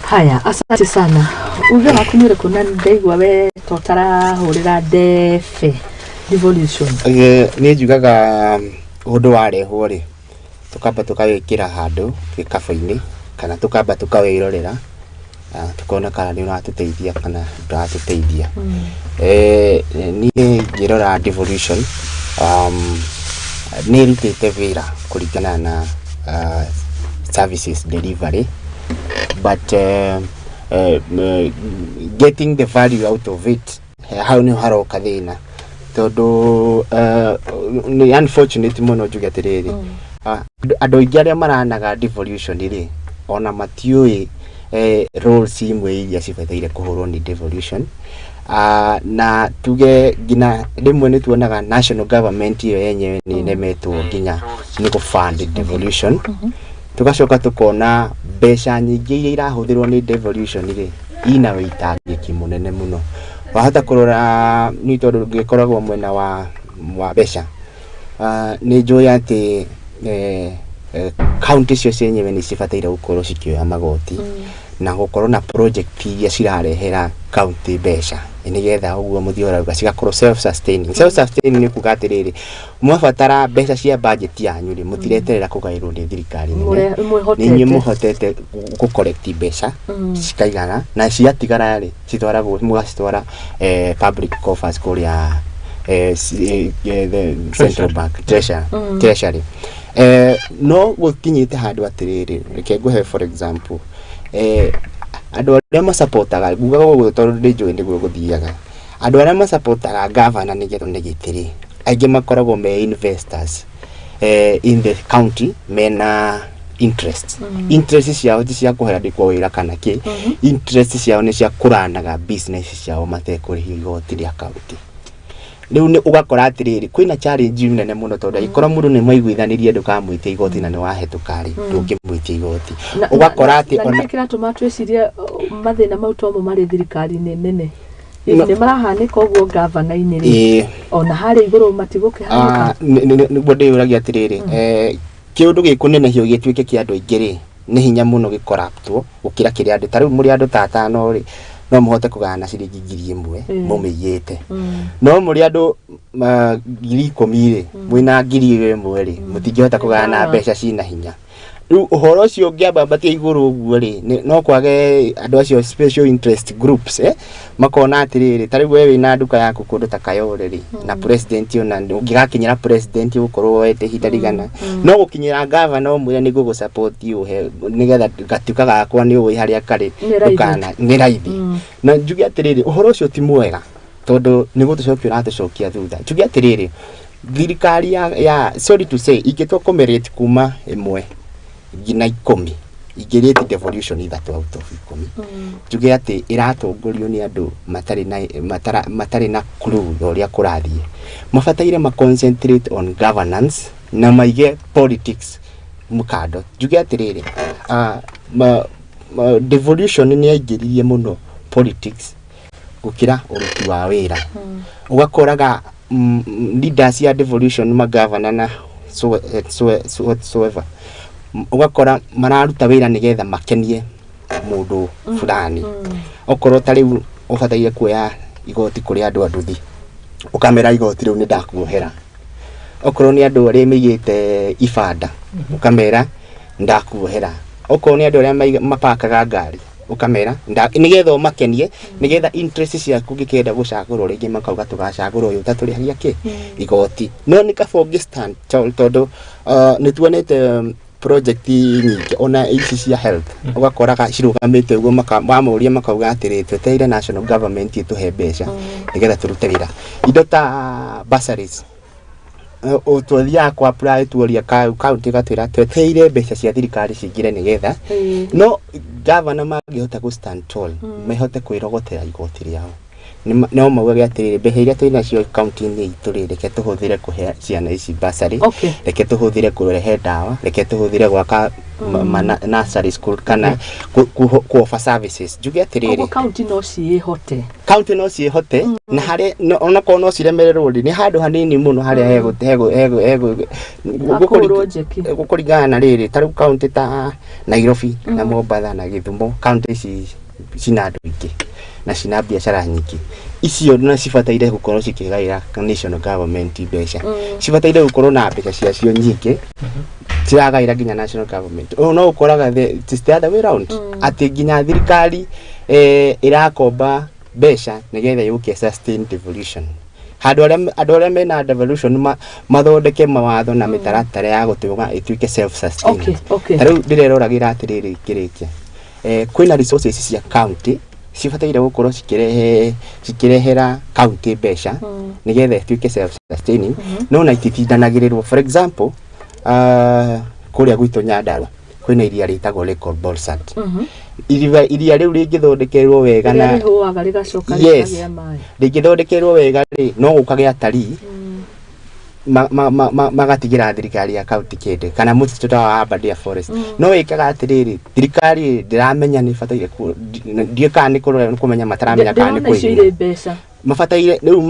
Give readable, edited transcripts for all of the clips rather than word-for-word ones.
Haya, asante sana. Uge wakumire kuna ndaigwa we totara horera defe devolution. Ni njugaga undu warehwo ri tukamba tukawikira handu gikabu-ini kana tukamba tukawirorera tukona kana ni uratuteithia kana nduratuteithia. Ni ngirora devolution ni rutite wira kuringana na services delivery, but getting the value out of it how ni haroka thina tondu ni unfortunate muno njugatiriri andu aingi aria maranaga devolution ri ona matiui roles imwe iria cibataire kuhurwo ni devolution. Na tuge gina rimwe ni tuonaga national government iyo yenyewe ni nemetwo nginya ni ku fund devolution. Tugacoka tukona mbeca nyingi iria irahuthirwo ni devolution ri ina witangiki munene muno. Wahota kurora ni tondu ngikoragwo mwena wa mbeca ni njui ati county cio cienyewe ni cibataire gukorwo cikioya magoti na gukorwo na project iria cirarehera county mbeca nigetha uguo muthiora cigakorwo self sustaining ni kuga atiriri mwabatara mbeca cia budget yanyu ri mutireterera kugairwo ni thirikari ni muhotete ku collect mbeca cikaigana na ciatigara ri citwaragwo mugacitwara public coffers kuria the central bank treasury. No gukinyite handu atiriri reke nguhe for example andu aria masupportaga guga gugu tondu ndi njui niguo guthiaga andu aria masupportaga governor ni gitiri aingi makoragwo me investors in the county mena interest ciao ti cia kuherandikwo wira kana ki interest ciao ni cia kuranaga business ciao matekurihi igoti ria county. Riu ni ugakora atiriri kwina challenge nene muno tondu ikora mundu ni maiguithanirie ndukamwitia igoti na ni wahetukari ndungimwitia igoti ugakora ati ona kira tumatwicirie mathina mau tomo mari thirikari nene ni marahanika uguo governor-ini ri ona hari iguru matigukihanika niguo ndiuragia atiriri kiundu gikunenehio gituike kia andu aingi ri ni hinya muno gikoraptwo gukira kiri andu tariu muri andu tatano ri no muhote kugana ciringi 1,000 mumiyite no muri andu 10,000 ri mwina 1,000 ri mutingihota kugana mbeca cina hinya. Riu uhoro ucio ngiambatia iguru uguo ri no kwage andu acio special interest groups makona atiriri tariu we wina nduka yaku kundu ta Kayole ri na president ona ungigakinyira president gukorwo wete hitarigana no gukinyira governor umwire ni gugu support you nigetha gatuka gakwa ni uwi haria kari dukana ni raithi na njugi atiriri uhoro ucio ti mwega tondu ni gutucokia ratucokia thutha. Njugi atiriri thirikari ya sorry to say igitwa commemorate kuma 1 ngina 10 igirite devolution ithatu out of 10 njuge ati iratongorio ni andu matari na clue uria kurathie mabataire ma concentrate on governance na maige politics mukado. Njuge atiriri devolution ni aingiririe muno politics gukira uruti wa wira ugakoraga leaders ya devolution ma governor na whatsoever ugakora mararuta wira nigetha makenie mundu fulani okorwo tariu ubataire kuoya igoti kuri andu anduthi ukamera igoti riu ni ndakuohera okorwo ni andu aria migite ibanda ukamera ndakuohera okorwo ni andu aria mapakaga ngari ukamera nigetha umakenie nigetha interest ciaku gikenda gucagurwo ringi makauga tugacagurwo uyu taturihagia ki igoti no ni kafongi stand tondu ni tuonete project nyingi ona ici cia health ugakoraga cirugamite uguo mamuria makauga atiriri tweteire national government ituhe mbeca nigetha turute wira indo ta bursaries utwathia kwa apply tuoria county gatwira tweteire mbeca cia thirikari cingire nigetha no governor magihota ku stand tall mehote kwirogotera igoti riao no mauge atiriri mbeca iria twina cio county-inĩ itũ rĩ reke tũhũthĩre kũhe ciana ici bursary, reke tũhũthĩre kũrehe ndawa, reke tũhũthĩre gwaka nursery school kana ku-offer services. Njuge atiriri county no ciĩhote, na harĩ ona korwo no ciremererwo rĩ nĩ handũ hanini mũno harĩa gũkũringana na rĩrĩ ta rĩu county ta Nairobi na Mombasa na Gĩthumo, county ici cina andũ aingĩ na cina biacara nyingĩ. Icio na cibataire gũkorwo cikĩgaĩra national government mbeca, cibataire gũkorwo na mbeca ciacio nyingĩ ciragaĩra nginya national government. No ũkoraga the other way round, atĩ nginya thirikari irakomba mbeca nĩgetha yũke sustain devolution. Andũ arĩa mena devolution mathondeke mawatho na mĩtaratara ya gũtũma ĩtuĩke self sustaining. Ta rĩu ndĩreroragĩra atĩrĩrĩ kĩrĩkia kwĩna resources cia county cibataire gũkorwo cikĩrehera county mbeca nĩgetha ĩtuĩke self sustaining, no na ititindanagĩrĩrwo. For example, kũrĩa gwitũ Nyandarua kwĩna iria rĩtagwo Lake Bolsat. Iria rĩu rĩngĩthondekerwo wega na rĩngĩthondekerwo wega rĩ no gũkagĩa atarii magatigĩra thirikari ya county kĩndĩ kana mũtitũ wa Aberdare Forest. No ĩkaga atĩrĩrĩ thirikari ndĩramenya nĩ bataire ndiĩ kana nĩ kũmenya mataramenya kana nĩ kũiga mabataire rĩu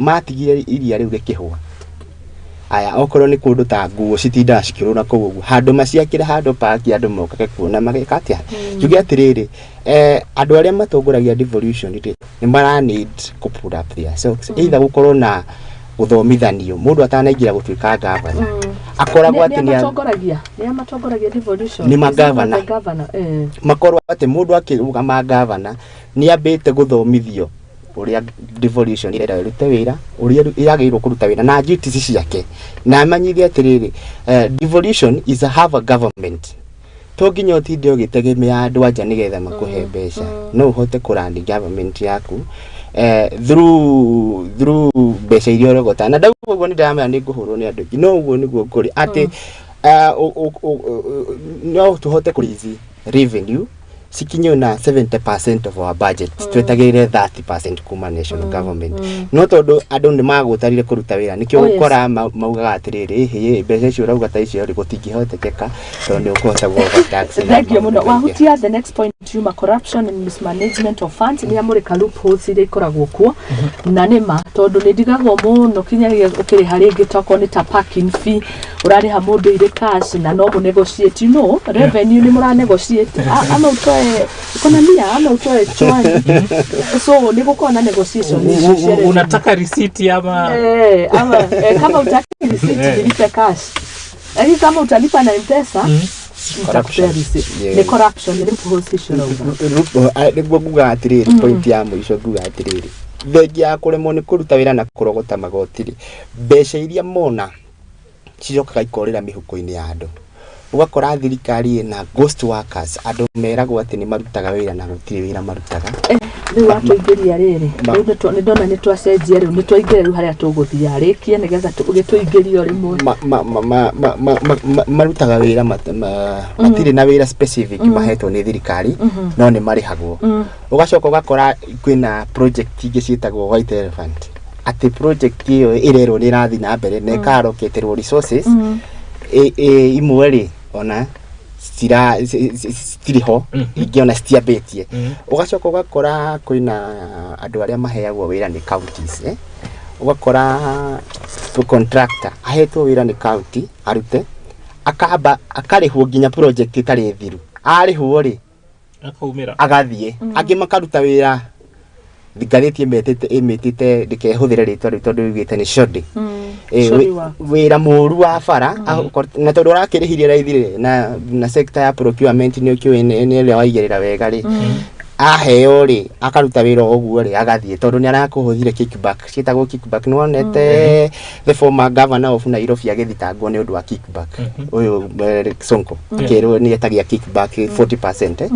matigire iria rĩu rĩkĩhũa. Aya okorwo nĩ kũndũ ta nguo citinda cikĩrũra kũu ũguo handũ maciakĩre handũ paki andũ mokage kuona mageka atĩa. Njuge atĩrĩrĩ andũ arĩa matongoragia devolution nĩ mara need to put up there. So either gũkorwo na gũthomithanio mũndũ atanaingĩra gũtuĩka gavana akoragwo atĩ nĩ amatongoragia devolution nĩ magavana makorwo atĩ mũndũ akĩrũgama gavana nĩ ambĩte gũthomithio ũrĩa devolution ĩrenda ĩrute wĩra ũrĩa ĩragĩrĩirwo kũruta wĩra na duties ciake na amanyithie atĩrĩrĩ devolution is a have a government. To nginya ũtinde ũgĩtegemea andũ anja nĩgetha makũhe mbeca, no ũhote kũrandi government yaku through mbeca iria ũrogota. Na ndauga ũguo nĩ ndamenya nĩ ngũhũrwo nĩ andũ aingĩ, no ũguo nĩguo kũrĩ atĩ no tũhote kũrĩthi revenue sikinyo na 70% of our budget twetagĩrĩre 30% kuma national government. No tondũ andũ nĩ magũtarire kũruta wĩra nĩkĩo gũkora maugaga atĩrĩrĩ mbeca icio ũrauga ta icio gũtingĩhotekeka tondũ nĩ ũkũhota gũoka tax. Thank you mũno. Wahutia the next point, human corruption and mismanagement of funds nĩ amũrĩka loopholes iria ikoragwo kuo na nĩma tondũ nĩ ndigagwo mũno kinyagia ũkĩrĩha rĩngĩ toko nĩ ta parking fee ũrarĩha mũndũ irĩ cash na no mu negotiate revenue nĩ mũra negotiate ama utoe economia ama utoe chwani. So ni gũkorwo na negotiation. Unataka receipt ama kama utaki receipt nilipe cash. Lakini kama utalipa na M-Pesa nitakupea receipt. Ni corruption ni position over. Nĩguo nguga atĩrĩrĩ point ya mũico nguga atĩrĩrĩ thengia ya kũremwo nĩ kũruta wĩra na kũrogota magoti mbeca iria mona cicokaga ikorĩra mĩhuko-inĩ ya andũ. Ugakora thirikari na ghost workers andũ meragwo atĩ nĩ marutaga wĩra na gũtirĩ wĩra marutaga. Rĩu atũingĩria rĩrĩ nĩ ndona nĩ twacenjia rĩu nĩ twaingĩria rĩu harĩa tũgũthiĩ arĩkie nĩgetha tũgĩtũingĩrio rĩmwe marutaga wĩra matirĩ na wĩra specific mahetwo nĩ thirikari no nĩ marĩhagwo. Ugacoka ugakora kwĩna project ingĩ ciĩtagwo white elephant atĩ project ĩyo ĩrerwo nĩ ĩrathiĩ na mbere na ĩkaroketerwo resources imwe rĩ ona stiriho ingiona stiabetie. Ugacoka ugakora kwĩna andũ arĩa maheagwo wĩra nĩ counties ugakora contractor ahetwo wĩra nĩ county arute akamba akarĩhwo nginya project itarĩ thiru arĩhwo rĩ akaumĩra agathiĩ angĩ makaruta wĩra thikathĩtie emetete ndikehũthĩre rĩtwa rĩu tondũ yugĩte nĩ shodi wĩra mũru wa bara na tondũ ũrakĩrĩhirie raithi na sector ya procurement nĩ ũkĩũĩ nĩ ũrĩa waigĩrĩra wega rĩ aheo rĩ akaruta wĩra ũguo rĩ agathiĩ tondũ nĩ arakũhũthire kickback. Ciĩtagwo kickback. Nĩ wonete the former governor of Nairobi agĩthitangwo nĩ ũndũ wa kickback ũyũ Sonko kĩrwo nĩ etagia kickback 40%.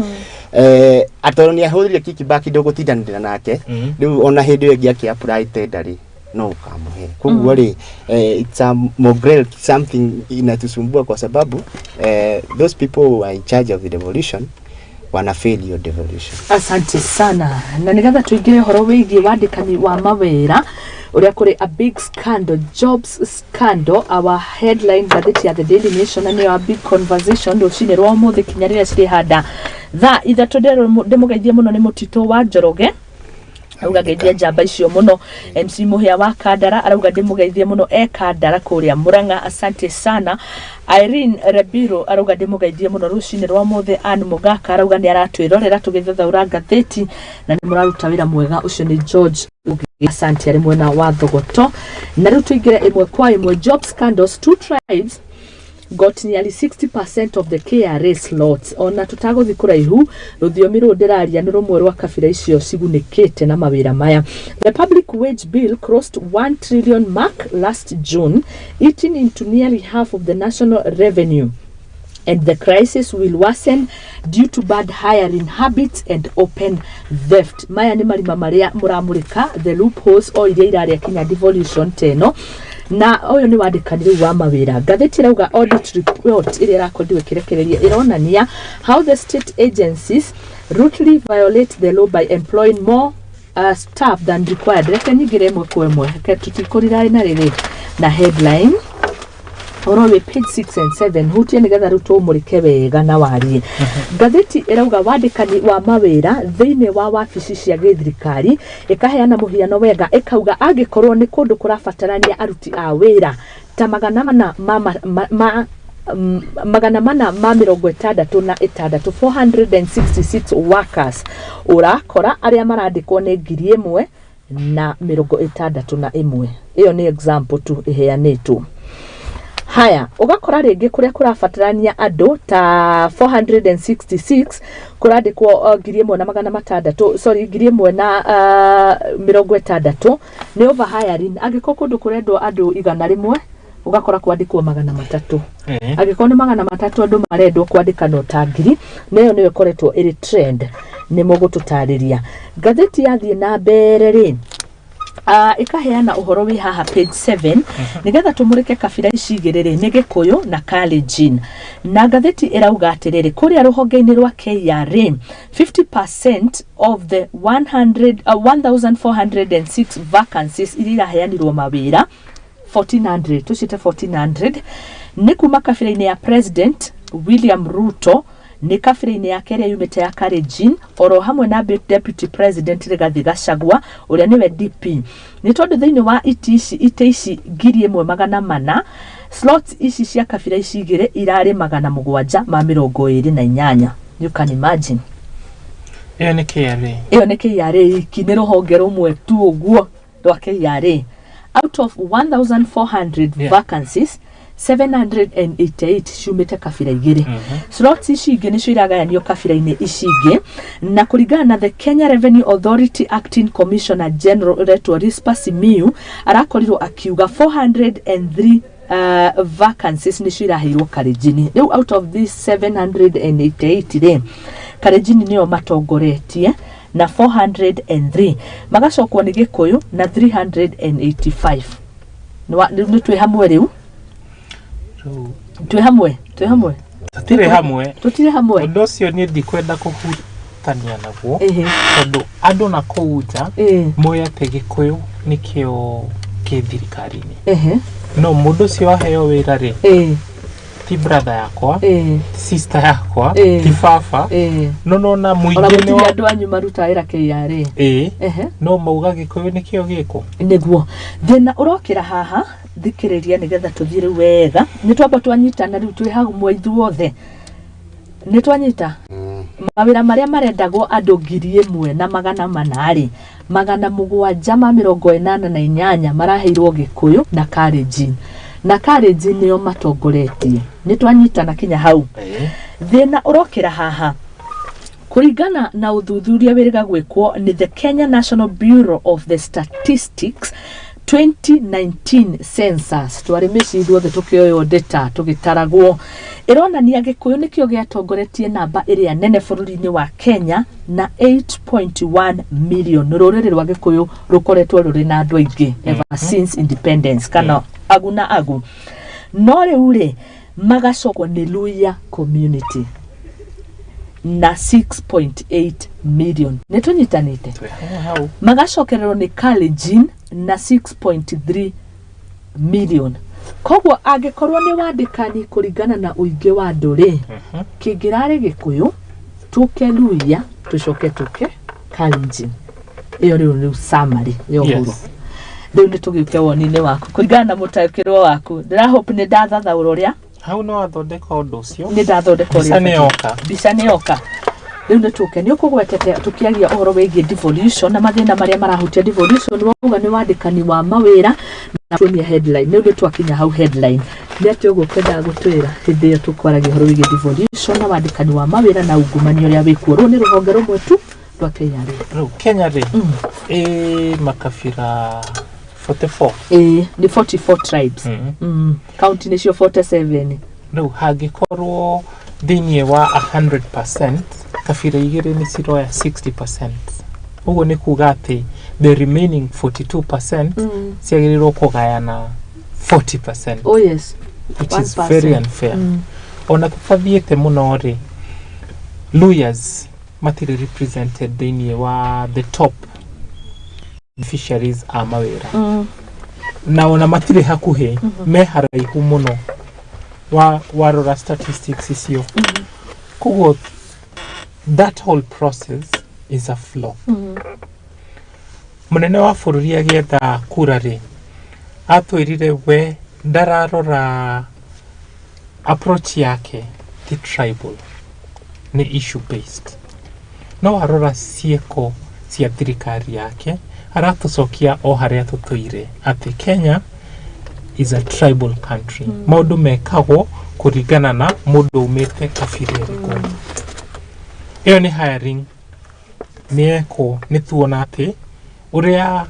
Atoro nĩ ahũthire kickback ndũgũtindanĩra nake rĩu ona hĩndĩ ĩyo ĩngĩ akĩ-apply tender rĩ no ukamuhe. Koguo rĩ it's a more something inatusumbua kwa sababu those people who are in charge of the devolution wana fail your devolution. Asante sana. Na nigatha tuingire horo wigi wandikani wa mawera uria kuri a big scandal, jobs scandal. Our headline gatheti ya the Daily Nation and a big conversation rucini rwa muthe kinyarira ciri handa tha ithatu ndemugeithie muno ni Mutito wa Njoroge auga geithia njamba icio muno. MC Muhia wa Kandara arauga ndimugeithie muno Kandara kuria Muranga. Asante sana. Irene Rebiro arauga ndimugeithie muno rucini rwa muthe. Ann Mugaka arauga ni aratwirorera tugithathaura ngatheti na ni muraruta wira mwega. Ucio ni George Asante ari mwena wa Thogoto. Na riu tuingire imwe kwa imwe job scandals. Two tribes got nearly 60% of the KRA slots. Ona tutaguthi kuraihu ruthiomi rundiraria ni rumwe rwa kabira icio cigunikite na mawira maya. The public wage bill crossed 1 trillion mark last June, eating into nearly half of the national revenue. And the crisis will worsen due to bad hiring habits and open theft. Maya ni marima maria muramurika the loopholes o iria iraria kinya devolution teno. Na oyo ni wandikani wa mawira. Gatheti rauga audit report iria rakondiwe kirekereria ironania how the state agencies routinely violate the law by employing more staff than required. Reke nyigire mwe kwa mwe. Tutikurira na riri na headline orowe page 6 and 7 hutie nigetha ruto murike wega na warie. Gatheti irauga wandikani wa mawira thiine wa wabici cia githirikari ikaheana muhiano wega ikauga angikorwo ni kundu kurabatarania aruti a wira ta magana mana ma 66 466 workers urakora aria marandikwo ni 1,061. Iyo ni example tu iheanitwo. Haya, ugakora ringi kuria kurabatarania andu ta 466 kurandikwo 1,600 sorry 1,060 ni over hiring. Agiko kundu kurendwo andu 100 ugakora kwandikwo 300. Agiko ni 300 andu marendwo kwandika no ta 1,000 nayo niyo koretwo iri trend ni mugututariria. Gatheti yathie na mbere ri ikaheana uhoro wi haha page 7 nigetha tumurike kabira ici igiriri ni Gikuyu na Kalenjin. Na gatheti irauga atiriri kuria ruhonge-ini rwa KRA 50% of the 1406 vacancies iria heanirwo mawira 1400 tucite 1400 ni kuma kabira-ini ya President William Ruto ni kabira-ini ya keria yumite ya Kalenjin oro hamwe na Deputy President Rigathi Gachagua uria niwe DP. Ni tondu thiini wa ite ici 1,400 slots ici cia kabira ici igire irari 728. You can imagine. Iyo ni KRA. Iyo ni KRA kini ruhonge rumwe tu uguo rwa KRA. Out of 1,400 vacancies 788 shumite kabira igire. Slots ici ingi nicio iragayanio kabira-ini ici ingi na kuringana na the Kenya Revenue Authority Acting Commissioner General Reto Rispa Simiu arakorirwo akiuga 403 vacancies nicio iraheirwo Kalenjin. Riu out of these 788 re Kalenjin niyo matongoretie na 403 magacokwo ni Gikuyu na 385. Ni twi hamwe riu twi hamwe tutire hamwe undu ucio ni ndikwenda kuhutania naguo tondu andu na kuuja moya te Gikuyu nikio kithirikari-ini no mundu ucio aheo wira ri ti brother yakwa sister yakwa ti baba no na muingine wa andu anyu maruta wira KRA no mauga Gikuyu nikio giko niguo thina urokira haha thikiriria nigetha tuthire wega ni twamba twanyita na riu twi hamwe ithuothe ni twanyita mawira maria marendagwo andu 1,400 788 maraheirwo Gikuyu na Kalenjin na Kalenjin niyo matongoretie ni twanyita na kinya hau thina urokira haha kuringana na uthuthuria wiriga gwikwo ni the Kenya National Bureau of the Statistics 2019 census twarimici ithuothe tukioyo data tugitaragwo ironania Gikuyu nikio giatongoretie namba iria nene bururi-ini wa Kenya na 8.1 million. Ruriri rwa Gikuyu rukoretwo ruri na andu aingi ever since independence kana aguna agu no riu ri magacokwo ni Luhya community na 6.8 million. Netunyitanite. Magacokererwo ni Kalenjin na 6.3 million. Kogwo angikorwo ni wandikani kuringana na uingi wa nduri kingirari Gikuyu tuke Luhya tucoke tuke Kalenjin. Iyo ni summary yo huru. Riu nitugiuke woni-ini waku kuringana na mutakirwo waku. Ndirahope ni ndathathaura uria hau no athondeka undu ucio ni ndathodeka uria bica ni oka. Riu nituke ni ukugwetete tukiagia uhoro wigie devolution na mathina maria marahutia devolution wauga ni wandikani wa mawira na tumia headline. Riu nitwakinya hau headline ni ati uguo kwenda gutwira hindi iyo tukwaragia uhoro wigie devolution na wandikani wa mawira na ungumania uria wikuo. Riu ni ruhonge rumwe tu rwa Kenya ri Kenya ri makabira 44 ni 44 tribes county ni cio 47. Riu hangikorwo thiini wa 100% kabira igiri ni ciroya 60%. Uguo ni kuga ati the remaining 42% ciagirirwo kugayana 40%. Oh yes, which is very unfair. Ona kuthathiete muno ri Luhyas matiri represented thiini wa the top fisheries a mawira na ona matiri hakuhe me haraihu muno warora statistics icio. Kugo that whole process is a flaw. Munene wa bururi agietha kura ri atwirire we ndararora approach yake ti tribal ni issue based. No arora cieko cia thirikari yake aratucokia o haria tutoire ati Kenya is a tribal country. Maundu mekagwo kuringana na mundu umite kabira iriku. Iyo ni hiring nieko nituona ati uria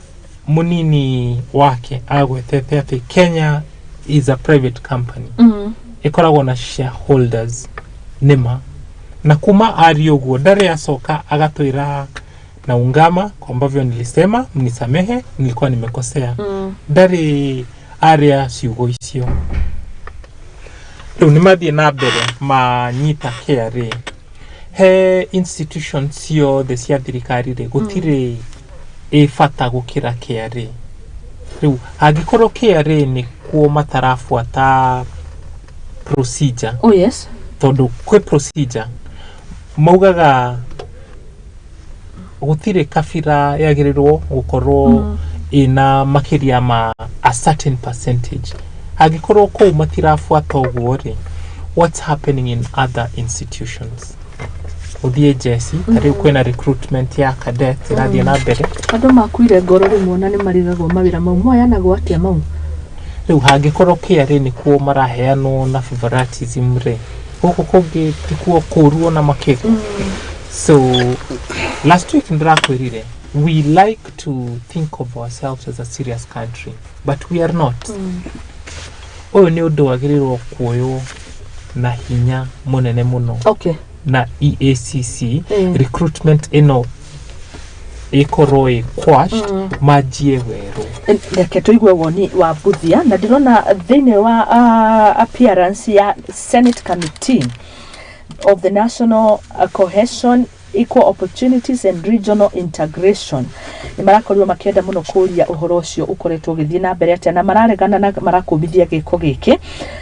munini wake agwetete ati Kenya is a private company. Ikoragwo na shareholders nima na kuma ari uguo ndari acoka agatwira na ungama kwa ambavyo nilisema mnisamehe nilikuwa nimekosea. Ndari area ciugo icio. Riu nimathie na mbere manyita KRA. He institutions cio the cia thirikari ri gutire ifata gukira KRA. Riu angikorwo KRA ni kuo matarafuata procedure. Oh yes. Tondu kwe procedure maugaga gutire kabira yagirirwo gukorwo ina makiria ma a certain percentage. Agikorwo ko matirafuata uguo ri what's happening in other institutions? Uthie Jesse tari kwena recruitment ya cadet irathie na mbere andu makuire ngoro rimwe na ni marigagwo mawira mau moya na gwatia mau. Riu hangikorwo KRA ni kuo maraheanwo na favoritism ri guku kungi tikuo kuruo na makiri. So last week ndirakwirire we like to think of ourselves as a serious country but we are not. Oyo ni undu wagirirwo kuoyo na hinya munene muno. Okay. Na EACC recruitment ino ikoroi quashed majie weru. Ndeke tuigwe woni wa Buthia na ndirona thiini wa appearance ya Senate Committee of the National Cohesion, Equal Opportunities and Regional Integration. Ni marakorirwo makienda muno kuria uhoro ucio ukoretwo githie na mbere ati na mararegana na marakubithia giko giki.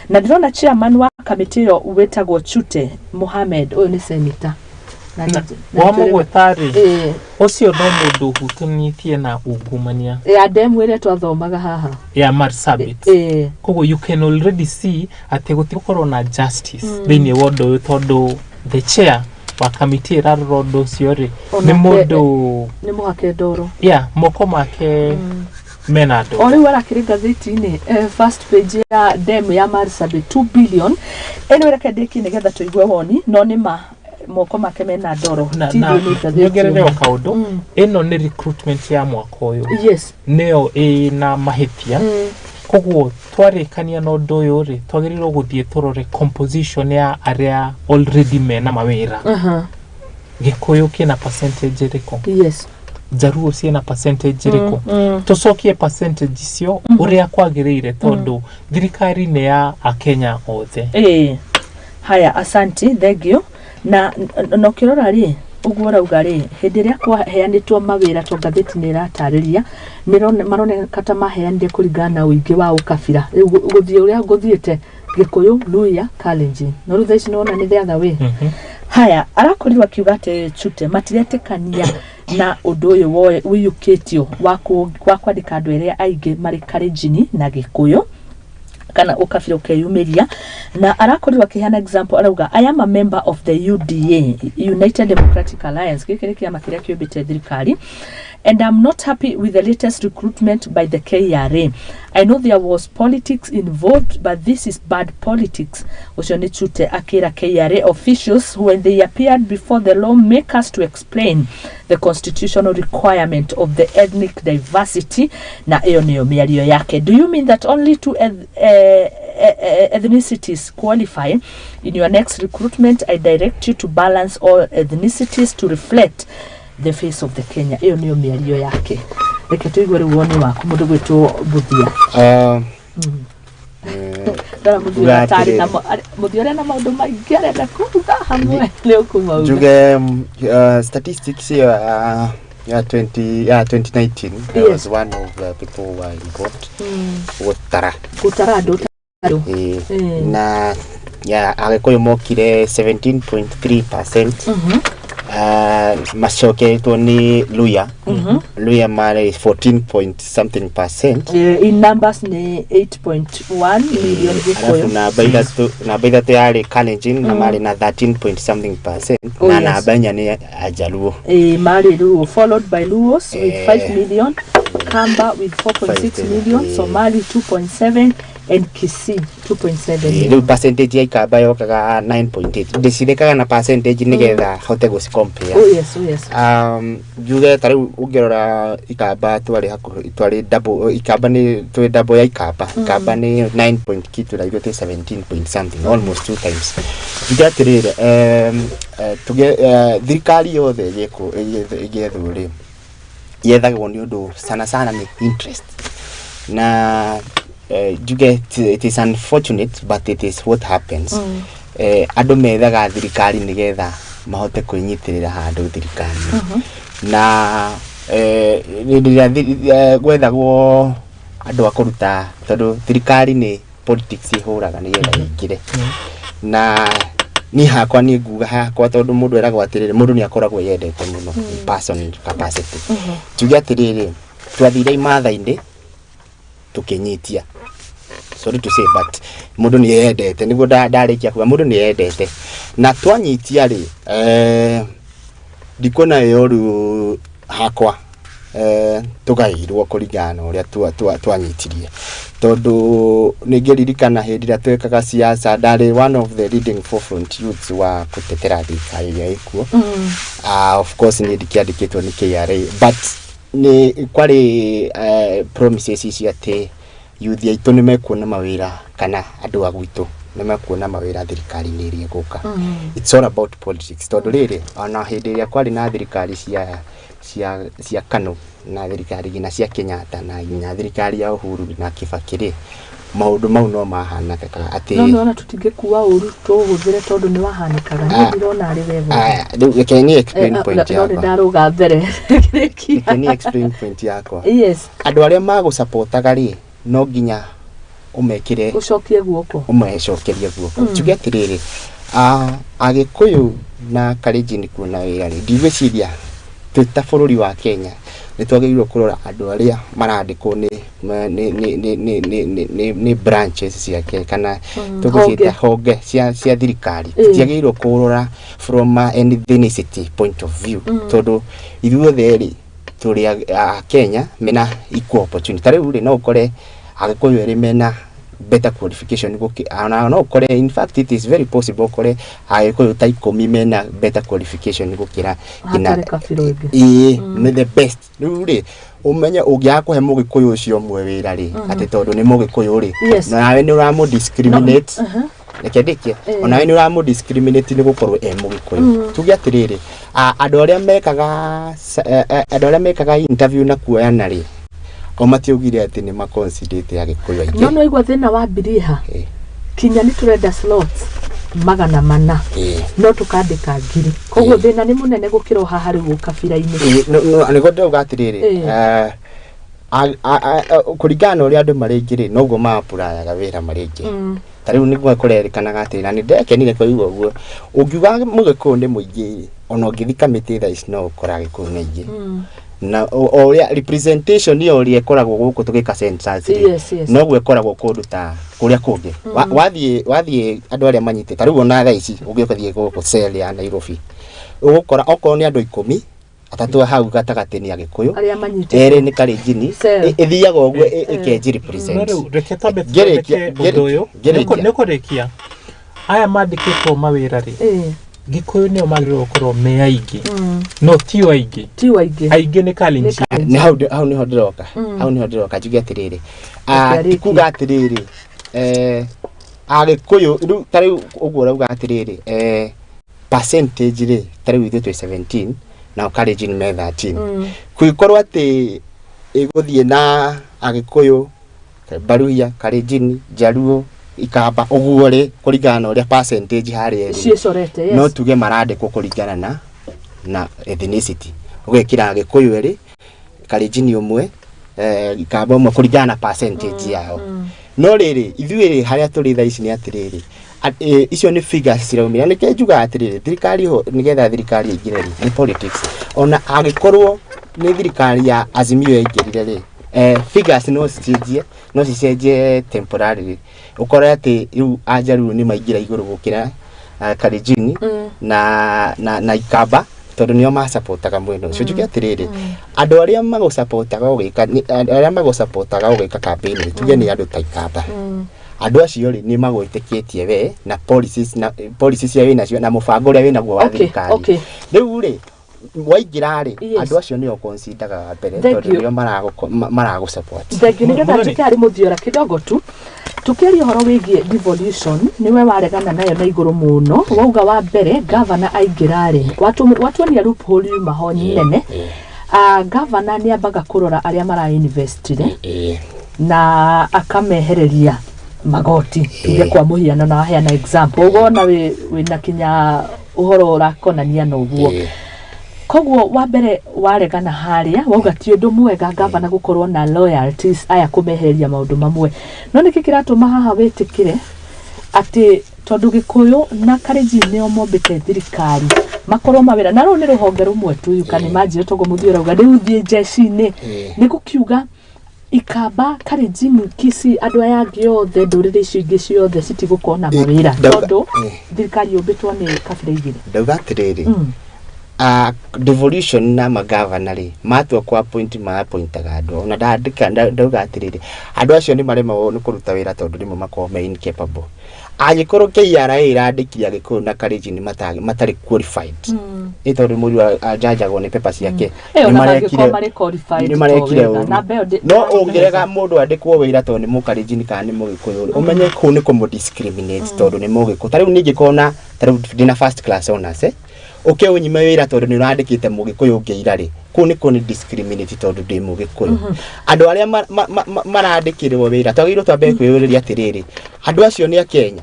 Na ndirona chairman wa committee yo wetagwo Chute Mohamed, uyu ni senator. Wambugu tari ucio no mundu hutunitie na ungumania ya demu ire twathomaga haha ya Marsabit. Kogo you can already see ati gutikorwo na justice thiini wondo tondu the chair wa committee rarodo ciori ni mundu ni muhake ndoro moko make menado ori wala kiringa thiti-ini first page ya demu ya Marsabit 2 billion eno reke ndiki nigetha tuigwe woni no ni ma moko make mena ndoro niongerere o kaundu ino ni recruitment ya mwaka uyu. Yes, neo na mahitia koguo twarikania no ndu uyu ri twagirirwo guthie turore composition ya area already mena mawira. Gikuyu kina percentage riko. Yes, Jaruo ciena percentage riko. Tucokie percentage cio uria kwagirire tondu thirikari ne ya Kenya othe. Haya, asanti, thank you. na no kirora ri uguo rauga ri hindi ria kwa heanitwo mawira to ngatheti ni ratariria marone kata maheanire kuringana na uingi wa ukabira guthie uria guthiete Gikuyu Luya Kalenjin no rutha ici nona ni the other way haya arakorirwa kiuga ati chute matiretekania na undu uyu wiyukitio wa kwandika andu eria aingi mari Kalenjin na Gikuyu kana ukabira ukeyumiria na arakorirwa kihana example arauga I am a member of the UDA United Democratic Alliance kikiri kiama kiria kiumbite thirikari and I'm not happy with the latest recruitment by the KRA. I know there was politics involved, but this is bad politics. Oshoni Chute akira KRA officials when they appeared before the lawmakers to explain the constitutional requirement of the ethnic diversity na eyo niyo miario yake. Do you mean that only two ethnicities qualify? In your next recruitment, I direct you to balance all ethnicities to reflect the face of the Kenya. Eyo niyo miario yake. Reke tuigwe ruoni wako mundu gwitwo Buthia. Dara Buthia tari na Buthia na maundu maingi arenda kuga hamwe leo kuma. Juge statistics ya 2019 there was one of the people who were involved. Kutarado. Na ya agikoyo mokire 17.3%. Mashoke ni Luya. Luya mare 14 point something percent. In numbers ni 8.1 million Gikuyu. Na baida to yale Kalenjin na mare na 13 point something percent. Na na banya ni Ajaluo. Mare Luo followed by Luos with 5 million, Kamba with 4.6 million, Somali 2.7 and Kisii 2.7. The percentage ya Ikaba yo kaga 9.8. Desideka na percentage nigetha hote go compare. Oh yes. Juge tari ugerora Ikaba twari double Ikaba ni to double ya Ikaba. Ikaba ni 9 point kitu la yote 17 point something, almost 2 times. Juge tirire thirikari yothe yeko igethuri yethagwo ni undu sana ni interest. Na you get it is unfortunate but it is what happens. Andu methaga thirikari nigetha mahote kwinyitirira handu thirikari. Na gwethagwo andu akuruta tondu thirikari ni politics ihuraga nigetha ingire. Na ni hakwa ni nguga hakwa tondu mundu eragwo atirire mundu ni akoragwo yendete muno person capacity. Tuge atirire twathire imatha-inde tukinyitia. Sorry to say but mundu ni yendete niguo ndarikia kuga mundu ni yendete na twanyitia ri ndikona yoru hakwa tugairwo kuringana uria twanyitirie tondu ningiririkana hindi ria twekaga siasa ndari one of the leading forefront youths wa kutetera thirikari iria ikuo. Of course ni ndikiandikitwo ni KRA but ni kwari promises ici ati youth yaitu ni mekuona mawira kana andu agwitu ni mekuona mawira thirikari ni iri guka. It's all about politics tondu riri ona hindi ria kwari na thirikari cia Kanu na thirikari gina cia Kenyatta na thirikari ya Uhuru na Kibaki maundu mau no mahanakaga ati no tutingekuwa uru tuhuthire tondu ni wahanikaga ni ndirona ari wewe. Can you explain point yako? No ndaruga mbere. Can you explain point yako? Yes. Andu aria magu supportaga ri no nginya umekire ucokie guoko umecokerie guoko. Tuge atiriri Agikuyu na Kalenjin kuna wira ri ndigwiciria tuta bururi wa Kenya ni twagirwo kurora andu aria marandikwo ni branches ciake kana tugucita honge cia thirikari tiagirwo kurora from an ethnicity point of view tondu ithuothe ri turi Kenya mena equal opportunity. Tari uri no ukore Agikuyu ri mena better qualification no ukore in fact it is very possible ukore Agikuyu ta 10 mena better qualification gukira ina ni the best ri umenya ungiakuhe Mugikuyu ucio mwe wira ri ati tondu ni Mugikuyu ri nawe ni uramu discriminate Nekendike onawe ni uramu discriminate ni gukorwo Mugikuyu. Tuge atiriri andu aria mekaga interview na kuoyana ri omatiugire ati ni maconsiderate Agikuyu aingi no igwa thina wa biriha kinya ni turenda slots magana mana no tukandika ngiri koguo thina ni munene gukira hahari gukabira-ini no anigo ndauga atiriri kurigana uri andu mari ngiri noguo maapurayaga wira mari ngi tariu niguo kurerikanaga atiri na nindekenire kuigua uguo ungiuga Mugiku ni muingi ona ungithika miti tha ici no ukora Gikuyu ni ingi na oria representation ni oria ikoragwo guku tugika census no gwe ikoragwo kundu ta kuria kungi wathie andu aria manyite tariu ona tha ici ungithie guku cell ya Nairobi ugukora okorwo ni andu 10 atatu hau gatagati-ini ya Gikuyu eri ni Kalenjin ithiaga uguo ikenji represent reke tambe undu nikurekia aya mandikitwo mawira ri Gikuyu ni omagirwo korwo me aigi no ti aigi ni Kalenjin ni hau ni ndiroka njuge atiriri kuga atiriri Gikuyu riu tariu uguo rauga atiriri percentage ri tariu ithu 17 na Kalenjin me 13 kuikorwo ati iguthie na Agikuyu Baruya Kalenjin Jaluo Ikamba uguo ri kuringana uria percentage hari eri no tuge marandikwo kuringana na ethnicity ugekira Agikuyu eri Kalenjin umwe Ikamba umwe kuringana na percentage yao no riri ithuiri haria turi tha ici ni atiriri icio ni figures ciraumira nike njuga atiriri thirikari ho nigetha thirikari ingireri ni politics ona agikorwo ni thirikari ya Azimio ingirire ri figures no cicenjie temporarily ukora ati riu Ajaluo ni maingira iguru gukira Kalenjin na Ikamba tondu nio ma supportaga mweno ucio njuge atiriri andu aria mago supportaga ugika campaign tuge ni andu ta Ikamba andu acio ri ni magwitikitie we na policies ya wina cio na mubango uria wina guo wa thirikari riu ri waingira ri andu acio ni oconsidaga mbere tondu nio marago support thank you nigetha tikari muthiora kidogo tu tukiaria horo wigie devolution niwe waregana nayo na iguru muno wauga wa mbere governor aingira ri watu ni loophole mahoni nene governor ni ambaga kurora aria mara investire na akamehereria magoti tuge kwa muhiano na heana example ugona wina kinya uhoro urakonania no guo koguo wa mbere waregana haria wauga ti undu mwega governor gukorwo na loyalties aya kumehereria maundu mamwe no niki kiratuma haha witikire ati tondu Gikuyu na Kalenjin ni omombite thirikari makorwo mawira na ru ni ruhonge rumwe tu yukani majire togo muthiora uga riu thie jeshi-ini ni gukiuga Ikamba Kalenjin Kisi andu aya angi othe ndurire icio ingi ciothe citigukona mawira tondu thirikari yumbitwo ni kabira igire ndauga atiriri devolution na magavana ri matwa kwa appointaga andu na ndauga atiriri andu acio ni marema ni kuruta wira tondu rimwe makorwo me incapable agikorwo KRA irandikia Gikuyu na Kalenjin matari qualified tondu muri ajajagwo ni papers yake ni marekire no ungirega mundu andikwo wira tondu ni Mukalenjin kana ni Mugikuyu umenye ku ni kumu discriminate tondu ni Mugikuyu tariu ningikona tariu dina first class honors okay unyime wira tondu ni urandikite Mugikuyu ngeira ri ku ni discriminate tondu ndi Mugikuyu andu aria marandikirwo wira twagirwo twambe kwiyuriria atiriri andu acio ni a Kenya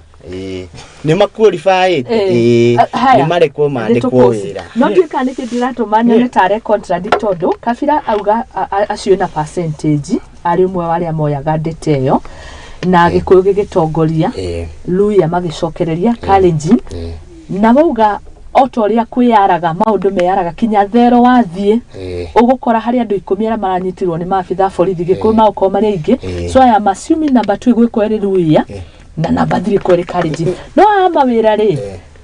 ni maqualified ni marekwo mandikwo wira no ndika niki ndiratumanya ni tare contradict tondu kabira auga acio na percentage ari umwe waria moyaga ndete yo na Gikuyu gigitongoria Luya magicokereria Kalenjin na bauga otoria kwiyaraga maundu meyaraga kinya thero wathie ugukora hari andu 10 ara maranyitirwo ni maabitha borithi Gikuyu mauko mari ingi so I am assuming number 2 igwiko eri Luya na number 3 ko eri Kalenjin no ama wira ri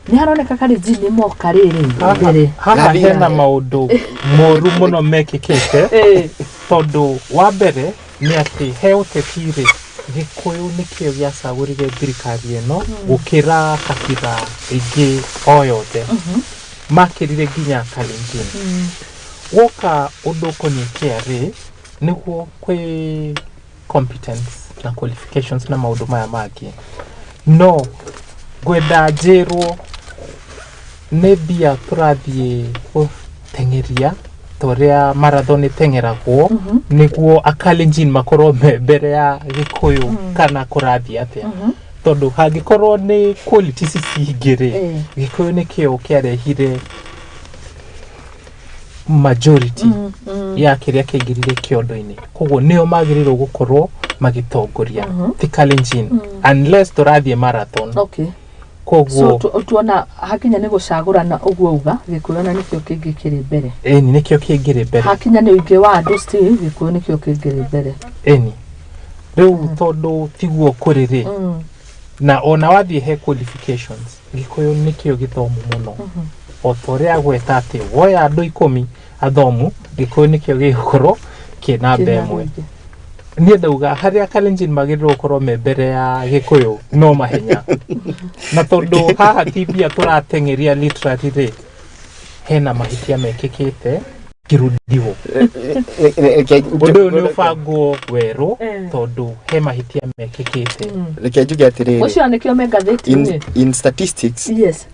ni haroneka Kalenjin ni moka riri mbere haha hena maundu moru muno mekikite tondu wa mbere ni ati he utetire Gikuyu nikio giacagurire thirikari eno gukira kabira ingi oyothe makirire nginya Kalenjin woka undu konyekia ri niguo kwi competence na qualifications na maundu maya magi no gwenda njirwo ne bia turathie tengeria toria marathon tengeragwo niguo Kalenjin makorwo mbere ya Gikuyu kana kurathia atia tondu hangikorwo ni quality cicingire gikuyu ni kio kiarehire majority ya kiria kiingirire kiondo-ini koguo nio magirirwo gukorwo magitongoria the Kalenjin unless turathie marathon. Okay. Koguo so tuona hakinya ni gucagurana uguo uga gikuyu na nikio kingikiri mbere. Eni nikio kingiri mbere. Hakinya ni uingi wa andu still gikuyu nikio kingiri mbere. Eni riu tondu tiguo kuriri na ona wathie he qualifications gikuyu nikio githomu muno otoria gweta ati woya andu 10 athomu gikuyu nikio gigukorwo kina mbemwe. Ni ndauga haria Kalenjin magirirwo korwo me mbere ya gikuyu no mahenya na tondu haha tibia turatengeria literally hena mahitia mekikite kirudiwo undu ni ubango weru tondu he mahitia mekikite reke njuge atiriri ucio nikio me gatheti in statistics. Yes.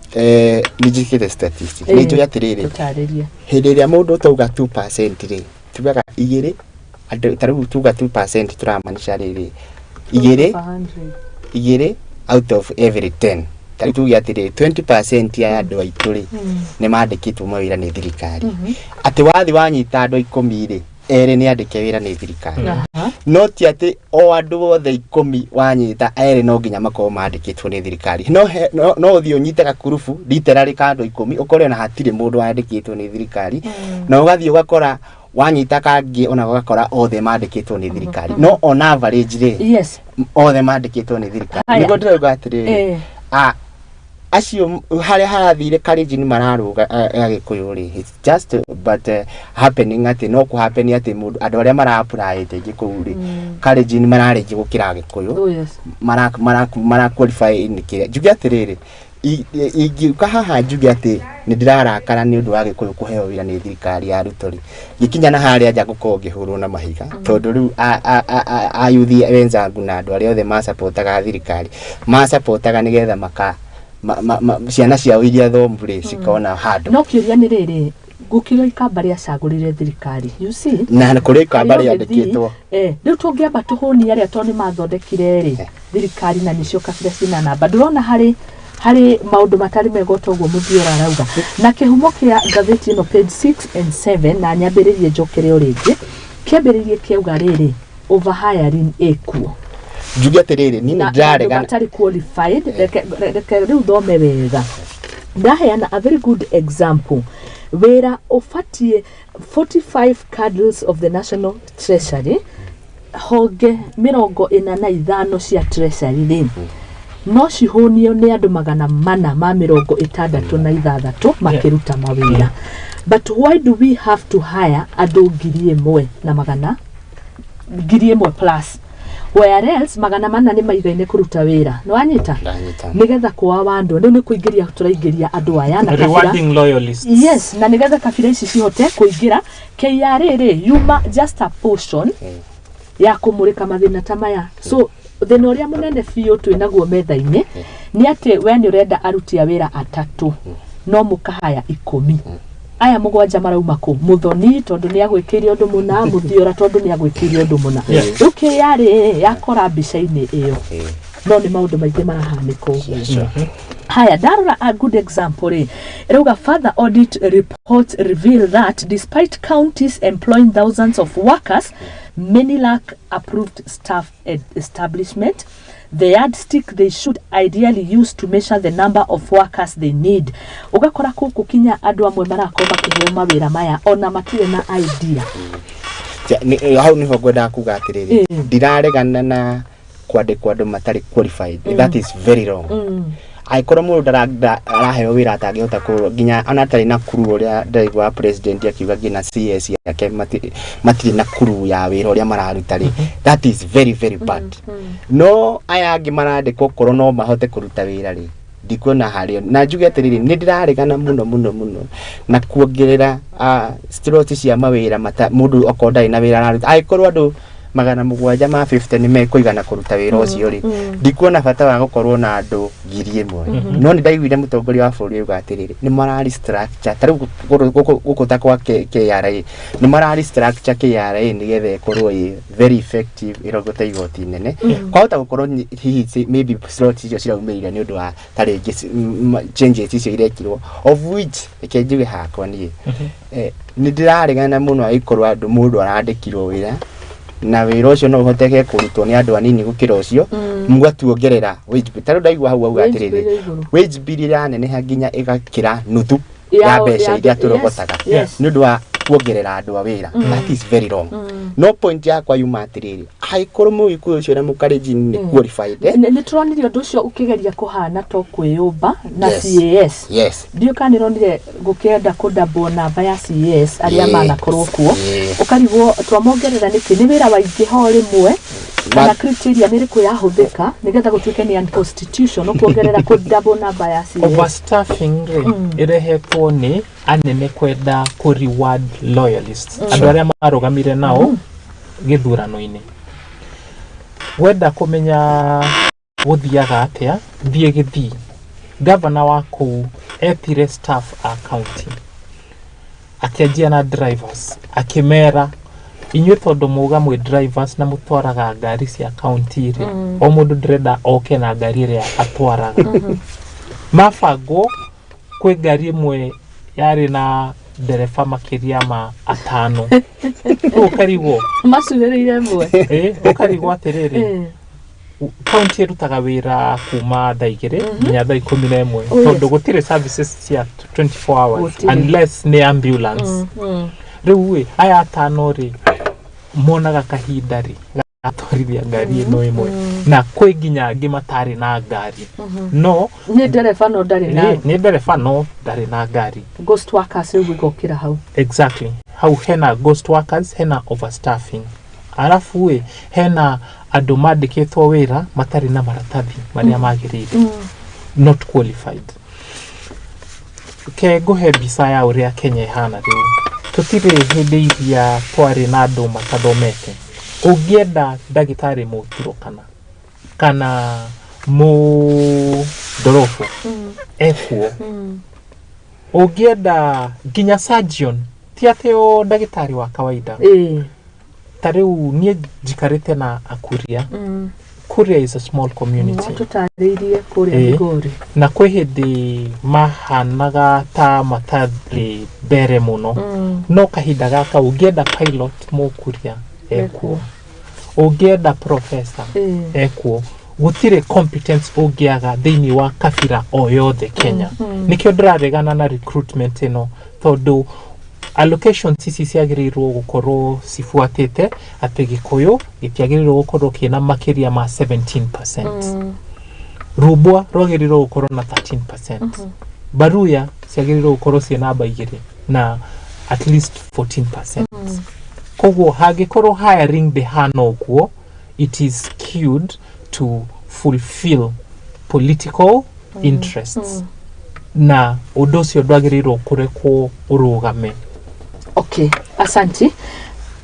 Ni njikite statistics ni njuge atiriri tutariria hindi ria mundu tauga 2% ri tugaga igiri andu tariu tuga 2% turamanisha riri igiri out of every 10 tari tuge atiri 20% ya andu aituri ni mandikitwo mawira ni thirikari ati wathi wanyita andu 10 ri eri ni andike wira ni thirikari no ti ati o andu othe 10 wanyita eri no nginya makorwo mandikitwo ni thirikari no uthi unyite gakurubu literally ka andu 10 ukore na hatire mundu wandikitwo ni thirikari na ugathi ugakora wanyita kangi ona gakora othe mandikitwo ni thirikari no on average ri yes othe mandikitwo ni thirikari nigo ndirauga atiri acio haria harathire Kalenjin mararuga agikuyu ri it's just but happening ati no ku happen ati mundu andu aria mara apply te gikuyu ri Kalenjin marareje gukira gikuyu mara qualify ni kire njuge atiriri igiuka haha njuge ati ni ndirarakara ni undu wa gikuyu kuheo wira ni thirikari ya rutori gikinya na haria nja gukorwo ngihurwo na mahiga tondu riu ayuthi wenzangu na andu aria othe ma supportaga thirikari ma supportaga nigetha maka ciana ciao iria thombure cikona handu no kiuria ni riri gukiro ikambari acagurire thirikari you see na kuri ikambari yandikitwo riu tungiamba tuhuni aria toni mathondekire ri thirikari na nicio kabira cina namba ndurona hari maundu matari megota uguo muthiora arauga na kihumo kia gatheti no page 6 and 7 na nyambiririe njokere oringi kiambiririe kiuga riri overhiring ekuo njuge atiriri ni ndarega batari qualified reke riu thome wega ndaheana a very good example wera ufatie 45 cadres of the National Treasury honge 45 cia treasury ri no cihunio ni andu 466 makiruta mawira but why do we have to hire andu 1,000 na 1,000 plus whereas 400 ni maigaine kuruta wira no anyita nigetha kwa wandu ndu ni kuingiria turaingiria andu aya na rewarding loyalists yes na nigetha kabira ici cihote kuingira KRA ri yuma just a portion ya kumurika mathina tamaya so thina uria munene biu twinaguo metha-ini ni ati we ni urenda aruti a wira atatu no mukahaya 10 aya mugwanja marauma ku muthoni tondu ni agwikire undu muna muthiora tondu ni agwikire undu muna uke yari yakora mbica-ini iyo no ni maundu maingi marahanika uguo haya darora a good example ri iruga further audit reports reveal that despite counties employing thousands of workers many lack approved staff establishment. The yardstick they should ideally use to measure the number of workers they need. Ugakora kuku kinya andu amwe marakoma kiheo mawira maya ona matire na idea. Hau niho ngwenda kuga atiriri ndiraregana na kwandikwo andu matari qualified. That is very wrong. Aikora mundu araheo wira atangihota ku ginya ona atari na kuru uria ndaigwa president akiuga ngina CS yake matiri na kuru ya wira uria mararuta ri that is very very bad. No aya angi marandikwo korwo no mahote kuruta wira ri ndikuona hario na njuge atiriri ni ndiraregana muno na kuongerera slot cia mawira mundu okondai na wira araruta aikorwo andu magana mugwanja ma 50 ni mekuigana kuruta wira ucio ri ndikuona bata wa gukorwo na andu 1000 no ni ndaiguire mutongoria wa bũrũri uga atiriri ni marari structure tari gukuta kwa KRA ni marari structure KRA ni gethe ikorwo very effective irogota igoti nene kwahota gukorwo hihi maybe slots icio ciraumirire ni undu wa tari changes icio irekirwo of which ikenjuge hakwa ni ni ndiraregana muno aikorwo andu mundu arandikirwo wira na wira ucio no uhoteke kurutwo ni andu anini gukira ucio mugatuongerera wage bill tari ndaigua hau auga atiriri wage bill ira nene haginya igakira nuthu ya mbeca iria turogotaga ni undu wa kuongerera andu a wira that is very wrong no point yakwa yuma atiriri aikorwo muikuyu ucio na mukareji ni qualified ni turonire undu ucio ukigeria kuhana to kwiyumba na CAS ndio kanironire gukenda kudabo namba ya CAS aria manakorwo kuo ukarigwo twamongerera niki ni wira waingi ho rimwe na criteria ni riku yahuthika nigetha gutuike ni unconstitutional kuongerera kudabo namba ya CAS overstaffing irehetwo ni anene kwenda ku reward loyalists andu aria marugamire nao githurano-ini wenda kumenya guthiaga atia thie githii governor wa kuu etire staff accounting akianjia na drivers akimera inyuĩ tondu muga mwe drivers na mutwaraga ngari cia county ri o mundu ndrenda oke na ngari ria atwaraga mabangwo kwi ngari imwe yari na ndereba makiria ma 5 ukarigwo masubireire mwe ukarigwo atiriri county irutaga wira kuma thaa 2 nginya thaa 11 tondu gutire services cia 24 hours unless ni ambulance riu aya 5 ri monaga kahinda ri atwarithia ngari ino imwe na kwi nginya angi matari na ngari no ni ndereba no ndari na ni ndereba no ndari na ngari ghost workers riu gukira hau exactly hau hena ghost workers hena overstaffing arafu hena andu mandikitwo wira matari na maratathi maria magirire not qualified ke guhe bisa ya uria Kenya ihana riu tutire hindi iria twari na andu matathomete ungienda ndagitari mutiro kana mu dorofu ekuo ungienda nginya surgeon ti ateo ndagitari wa kawaida tariu nie jikarite na akuria Kuria is a small community tutaririe kuria Migori na kwi hindi mahanaga ta matari bere muno no kahinda gaka ungienda pilot mukuria ekuo ungienda professor ekuo gutire competence ungiaga thiini wa kabira o yothe Kenya nikio ndiraregana na recruitment ino tondu allocation sisi ciagirirwo gukorwo cifuatite ati Gikuyu gitiagirirwo gukorwo kina makiria ma 17%. Rubwa rogirirwo gukorwo na 13%. Baruya ciagirirwo gukorwo ciina baigiri na at least 14%. Koguo hagikorwo hiring behano kuo it is skewed to fulfill political interests. Na udocio dwagirirwo kurekwo urugame. Okay, asante.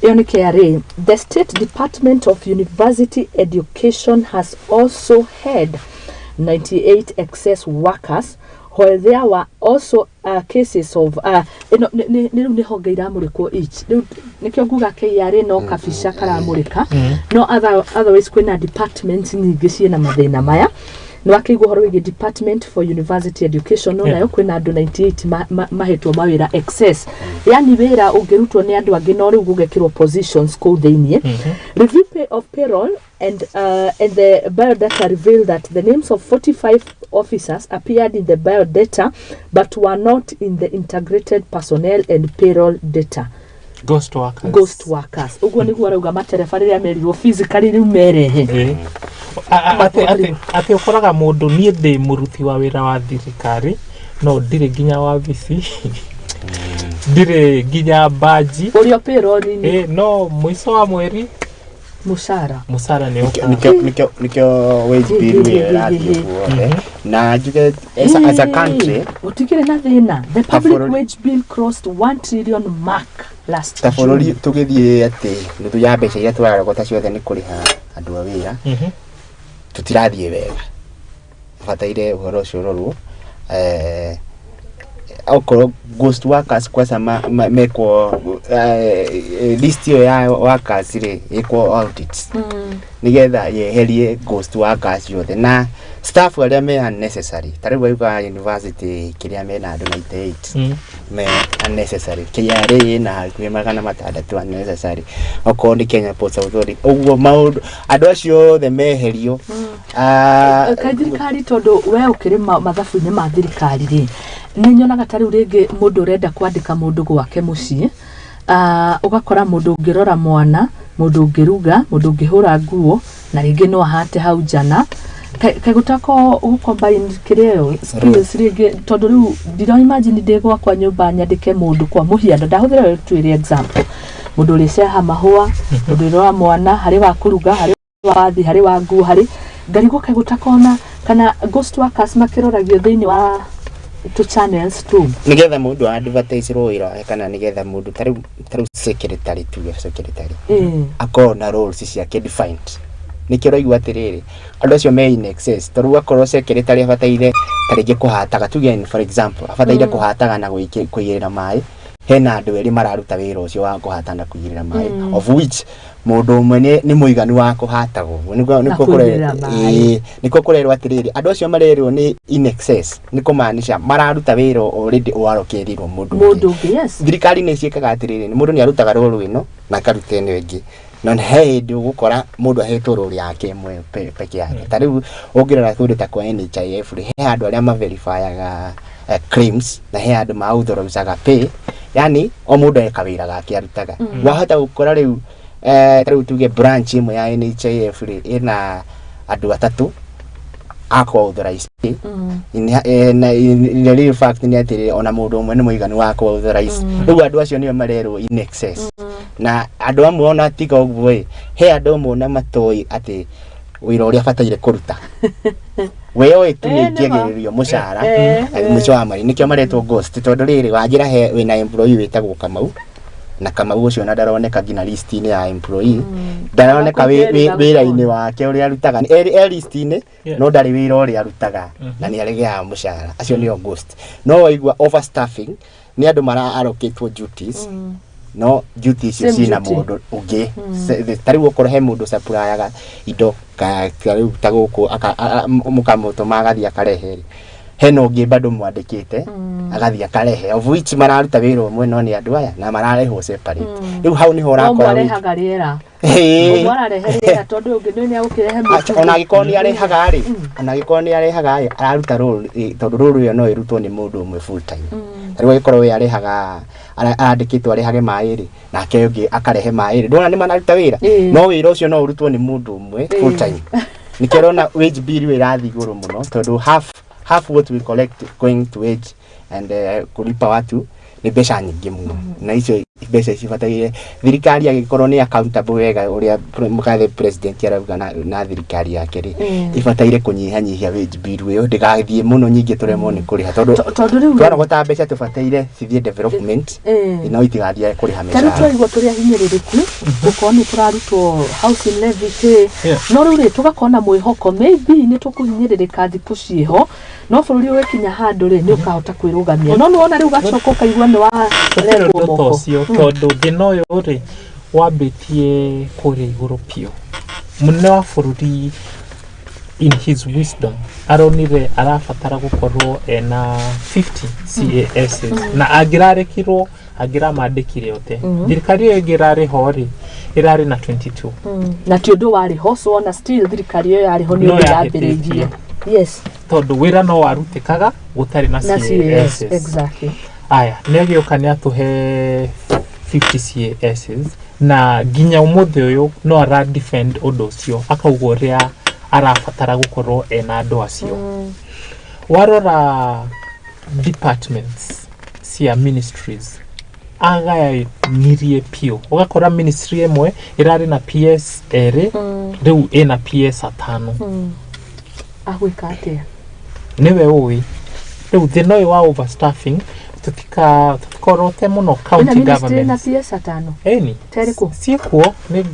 KRA. The State Department of University Education has also had 98 excess workers, while there were also cases of ni hongeira muriko each nikyo nguga KRA no kabisha karamurika no otherwise kwina departments nyingi ciena mathina maya no akigwo horo wigi Department for University Education no nayo kwina andu 98 mahetwo mawira excess yani wira ungirutwo ni andu angi no riu gugekirwo positions ko theinie. Review of payroll and the biodata revealed that the names of 45 officers appeared in the biodata but were not in the integrated personnel and payroll data. Ghost workers uguo niguo arauga matereba riria merirwo physically riu merehe ate ukoraga mundu nie ndi muruti wa wira wa thirikari no ndire ginya wa bisi ndire ginya baji urio payroll ni no mwiso wa mweri musara nikyo wage bill radio na juge as a country utikire na thina the public wage bill crossed 1 trillion mark last year taforori tugithie ati nuthu ya mbeca iria twaragota ciothe ni kuriha andu a wira tutirathie wega bataire uhoro ucio rorwo okoro ghost workers kwa sama meko list ya workers ire iko audits nigetha yeherie ghost workers yothe na staff aria me unnecessary tariwa yuka university kiria me na andu 98 me unnecessary kiare na kwe magana matandatu unnecessary okoro ni Kenya Ports Authority ogwo maundu andu acio the meherio thirikari tondu we ukiri mathabu-ini ma thirikari ri ninyonaga tari ringi mundu urenda kwandika mundu gwake mucii ugakora mundu ngirora mwana mundu ngiruga mundu ngihura nguo na ringi no ahate hau jana kagutako ucombine kireo skills ringi tondu riu ndiro imagine ndigwa kwa nyumba nyandike mundu kwa muhiano ndahuthira twiri example mundu riceha mahua mundu irora mwana hari wa kuruga hari wathi hari wa nguo hari ngarigo kagutakona kana ghost workers makiroragio thiini wa to channels too nigetha mundu advertise roira kana nigetha mundu taru secretary akona roles ciake defined nikiro igwa atiriri andu acio me in excess toru akoro secretary abataire tarige kuhataga tuge for example abataire kuhataga na kuigirira mai hena andu eri mararuta wira ucio wa kuhatana kuigirira mai of which mundu umwe ni muiganu wa kuhatagwo niko kurerwa atiriri andu acio marerwo ni in excess niko maanisha mararuta wira already warokerirwo mundu yes thirikari ni ciekaga atiriri ni mundu ni arutaga rolo ino na karute ene wengi non hendi gukora mundu ahetwo rolo yake mwe peke yake tariu ongirara kundu ta kwa NHIF he andu aria ma verifyaga claims na he andu ma authorizaga pay yani o mundu ekawira gake arutaga wahota gukora riu tariu tuge branch imwe ya NHIF ina andu atatu ako authorize in real fact ni atiri ona mundu umwe ni muiganu wa ko authorize riu andu acio nio marerwo in excess na andu amwe ona tiga ogwo he andu amwe na matoi ati wira uria bataire kuruta wewe itu ni kigiririo mushara mwicho wa mari nikyo maretwo ghost tondu riri wajira he wina employee witagwo Kamau na Kamau ucio na ndaroneka gina list ni ya employee ndaroneka wira-ini wake uria arutaga ni list ni no ndari wira uria arutaga na ni aregea mushara acio ni ghost no waigua overstaffing ni andu mara allocate duties no duties cina mundu ungi tariu ukoro he mundu supplyaga indo tariu taguku mukamoto magathia karehe heno ungi bado mwandikite agathia karehe of which mararuta wira umwe no ni andu aya na mararehwo separate riu hau niho urakora marehaga riera mararehe riera tondu ungi ni agukirehe ona gikoni arehaga ri ona gikoni arehaga araruta role tondu role yo no irutwo ni mundu umwe full time tariu gikoro we arehaga arandikitwo arehage mairi nake ungi akarehe mairi ndona ni manaruta wira no wira ucio no urutwo ni mundu umwe full time nikirona wage bill irathi iguru muno tondu half what we collect going to wage and kulipa watu ni pesa nyingi muno na hizo pesa cibataire thirikari agikorwo ni accountable wega uria mukathe president arauga na thirikari yake ri ibataire kunyihanyihia wage bill iyo ndigathie muno nyingi turemo ni kuriha tondu riu twarogota mbeca tubataire cithie development ino itigathie kuriha mbeca tariu twaigua turi ahinyiririku gukoni turarutwo housing levy no riu ri tugakona mwihoko maybe ni tukuhinyiririka thiku cieho no bururi wekinya handu ri ni ukahota kwirugamia no nuona riu gacoko kaigua ni wa cio tondu thino yo ri wambitie kuri iguru pio munene wa bururi in his wisdom aronire arafatara gukorwo ena 50 CAS na agirarekirwo agiramandikire yote thirikari yo igirare hori irari na 22 na tiondo wari ho so na still thirikari yo yari ho ni yambiririe yes tondu wira no warutikaga gutari na CAS exactly aya negioka ni atuhe 50 CAS na ginya umuthi uyu no ara defend undu ucio akaugoria arafatara gukorwo ena andu acio warora departments cia ministries agayanirie pio ugakora ministry imwe irari na PS ere riu ina PS 5 agwika atia niwe uwi riu thina uyu wa overstaffing tutikorote muno county government na PS 5 eni teriko sikuo ni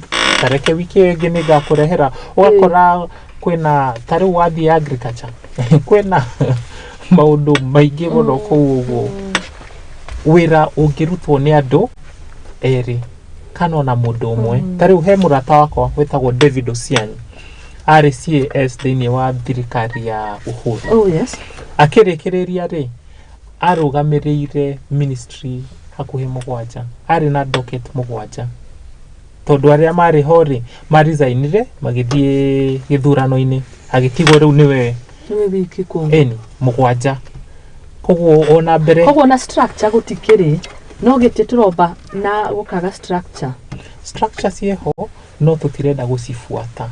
tareke wiki igi ni gakurehera ugakora kwina tari wathi agriculture kwina maundu maingi muno kuu uguo wira ungirutwo ni andu eri kana na mundu umwe tari he murata wakwa wetagwo David Osiani ari CAS thini wa thirikari ya Uhuru akirikiria ri arugamireire ministry hakuhi mugwanja ari na docket mugwanja tondu aria mari hori marizainire magithie githurano-ini agitigwo riu niwe wiki ku eni mugwanja koguo ona mbere koguo na structure gutikiri no gite turoba na gukaga structure cieho no tutirenda gucifuata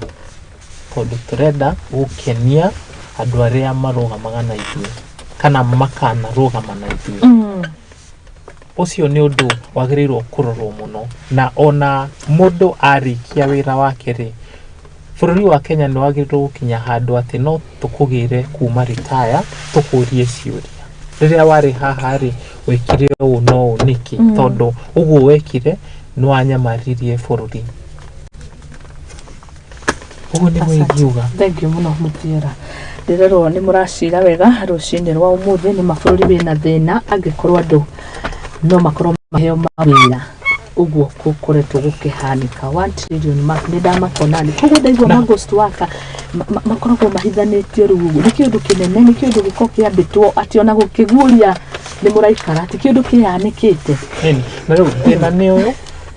tondu turenda gukenia andu aria marugamaga na ithuĩ kana makana rugama na ithuĩ ucio ni undu wagirirwo kurorwo muno na ona mundu arikia wira wake ri bururi wa Kenya ni wagirirwo gukinya handu ati no tukugire kuma retire tukurie ciuria riria wari haha ri wekire u no niki tondu uguo wekire no anyamaririe bururi uguo ni mwigiuga thank you muno mutiera ndirero ni muracira wega rucini rwa umuthi ni mabururi bina thina angikorwo andu no makorwo maheo mawira uguo kukoretwo gukihanika 1 trillion ni damakonani koguo ndaigua magost waka makoragwo mahithanĩtio rĩu nĩ kĩũndũ kĩnene nĩ kĩũndũ gĩko kĩambĩtwo atĩ ona gũkĩguũria nĩ mũraikara atĩ kĩũndũ kĩhanĩkĩte na rĩu thĩna nĩ ũyũ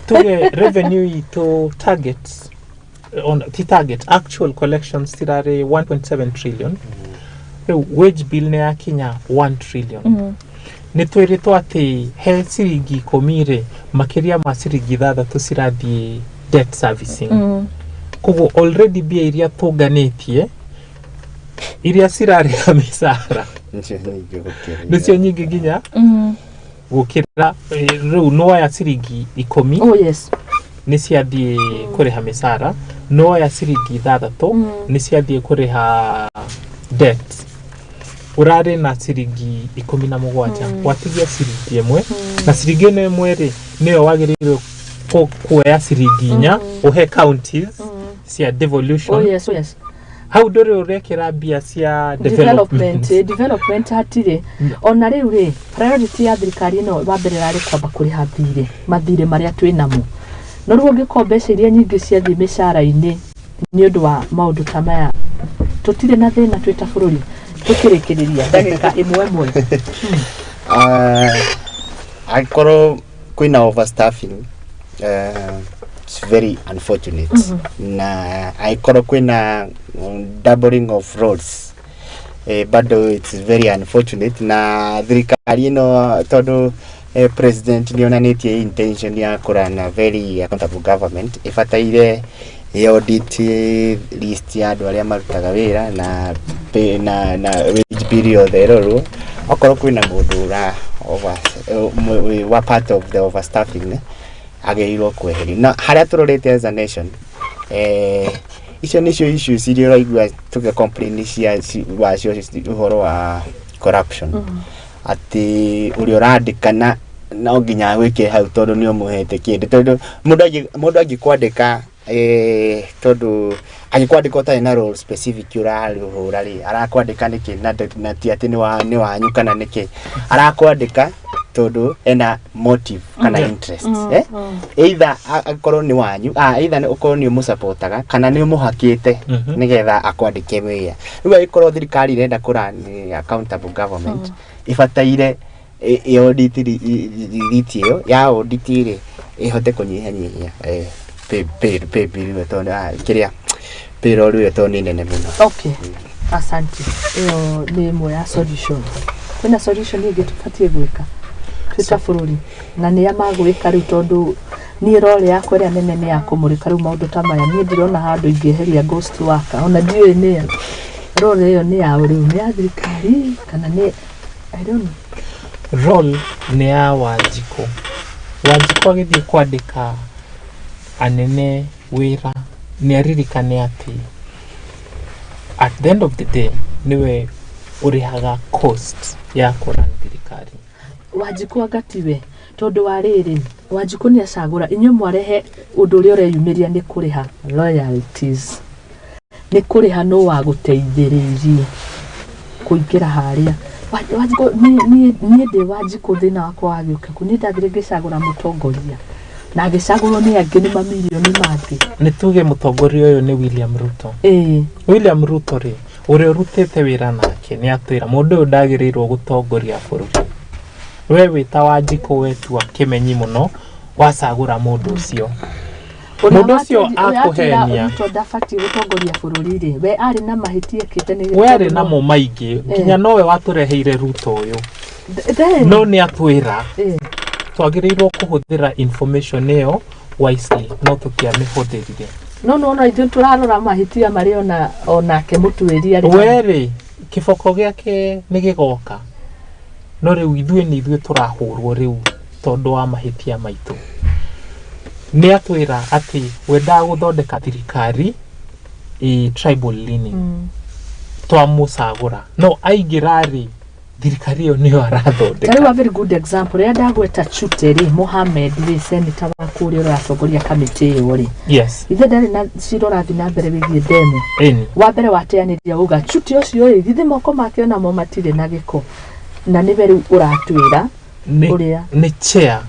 tuge revenue itũ target actual collections tirarĩ 1.7 trillion rĩu wage bill nĩ yakinya 1 trillion ni twiritwo ati he ciringi 10 makiria ma ciringi 6 cirathie debt servicing koguo already bia iria tuganitie iria cirarĩha misara nicio nyingi ginya gukira riu no ya ciringi 10 ni ciathie kuriha misara no ya ciringi 6 ni ciathie kuriha debt urare na ciringi 17 watigia ciringi imwe na ciringi imwe ri niyo wagiririo kuoya ciringi 4 uhe counties cia devolution how ndore urekera bia cia development hatire ona riu ri priority ya thirikari no wambere ri kwamba kuriha mathire maria twinamo no riu ngikombeca iria nyingi cia thi mishara-ini ni undu wa maundu ta maya tutire na thina twita bururi tukirikiria ndagika imwe akoro kwina overstaffing it's very unfortunate na aikoro kwina doubling of roles but it's very unfortunate na thirikari no tondu president ni onanitie intention ya kurana very accountable government ifataire audit list ya andu aria marutaga wira na wage period eroro akoro kwina mundu ra wa part of the overstaffing ageirwo kweheri na haria turorete as a nation icio nicio issues iria raigua tuge complain cia wacio uhoro wa corruption ati uri urandikana no nginya wike hau tondu ni umuhete kindu tondu mundu angikwandika tondu angikwandika utai na role specific urahura ri arakwandika niki na ti ati ni wanyu kana niki arakwandika tondu ena motive kana interest either akorwo ni wanyu either ukorwo ni umusapotaga kana ni umuhakite nigetha akwandike wia riu ikorwo thirikari irenda kurani accountable government ifataire audit ritio ya audit ri ihote kunyihanyihia pay bill tondu kiria payroll ri tondu nene muno okay asante iyo ni mo ya solution kuna solution ingi tufatie gwika twita bururi na ni ya magwika riu tondu ni role yakwa ria nene ni ya kumurika riu maundu ta maya ni ndirona handu ingieheria ghost worker ona ndiwe ni role iyo ni ya riu ni ya thirikari kana ni I don't know role ni ya Wanjiko Wanjikũ agĩthiĩ kwandĩka anene wĩra nĩ aririkane atĩ at the end of the day niwe ũrĩhaga cost ya kũrana thirikari. Wanjikũ agatiwe tondu wa rĩrĩ Wanjikũ nĩ acagũra inyuĩ mwarehe ũndũ ũrĩa ũreyumĩria nĩ kũrĩha royalties, nĩ kũrĩha no wa gũteithĩrĩrie kũingĩra harĩa. Wanjikũ niĩ ndĩ Wanjikũ thĩna wakwa wagĩũka kũ nĩ ndambire ngĩcagũra mũtongoria na ngĩcagũrwo nĩ angĩ nĩ mamirioni mangĩ. Nĩ tuge mũtongoria ũyũ nĩ William Ruto. William Ruto rĩ ũrĩa ũrutĩte wĩra nake nĩ atwĩra mũndũ ũyũ ndagĩrĩirwo gũtongoria bũrũri. We wĩta Wanjikũ wetua kĩmenyi mũno wacagũra mũndũ ũcio. Mũndũ ũcio akũhenia Ruto ndabatiĩ gũtongoria bũrũri rĩ, we arĩ na mahĩtia kĩte nĩ we arĩ namo maingĩ nginya nowe watũreheire Ruto ũyũ. No nĩ atwĩra twagĩrĩirwo kũhũthĩra information ĩyo wisely no tũtiamĩhũthĩrire. No ithuĩ tũrarora mahĩtia marĩ onake mũtuĩria rĩ. We rĩ kĩboko gĩake nĩ gĩgoka. No rĩu ithuĩ tũrahũrwo rĩu tondũ wa mahĩtia maitũ. Nĩ atwĩra atĩ wendaga gũthondeka thirikari tribal leaning. Twamũcagũra no aingĩra rĩ thirikari ĩyo nĩyo arathondeka. Tarĩu a very good example rĩrĩa ndagweta Chute rĩ Mohamed rĩ senator wa kũrĩa ũratongoria kamĩtĩ ĩyo rĩ. Yes. Ithe ndarĩ na cirorathi na mbere wĩgiĩ demo. Wa mbere wateanĩria uga Chute ũcio rĩ githĩ moko make ona mo matirĩ na gĩko. Na nĩ rĩu ũratwĩra ũrĩa nĩ chair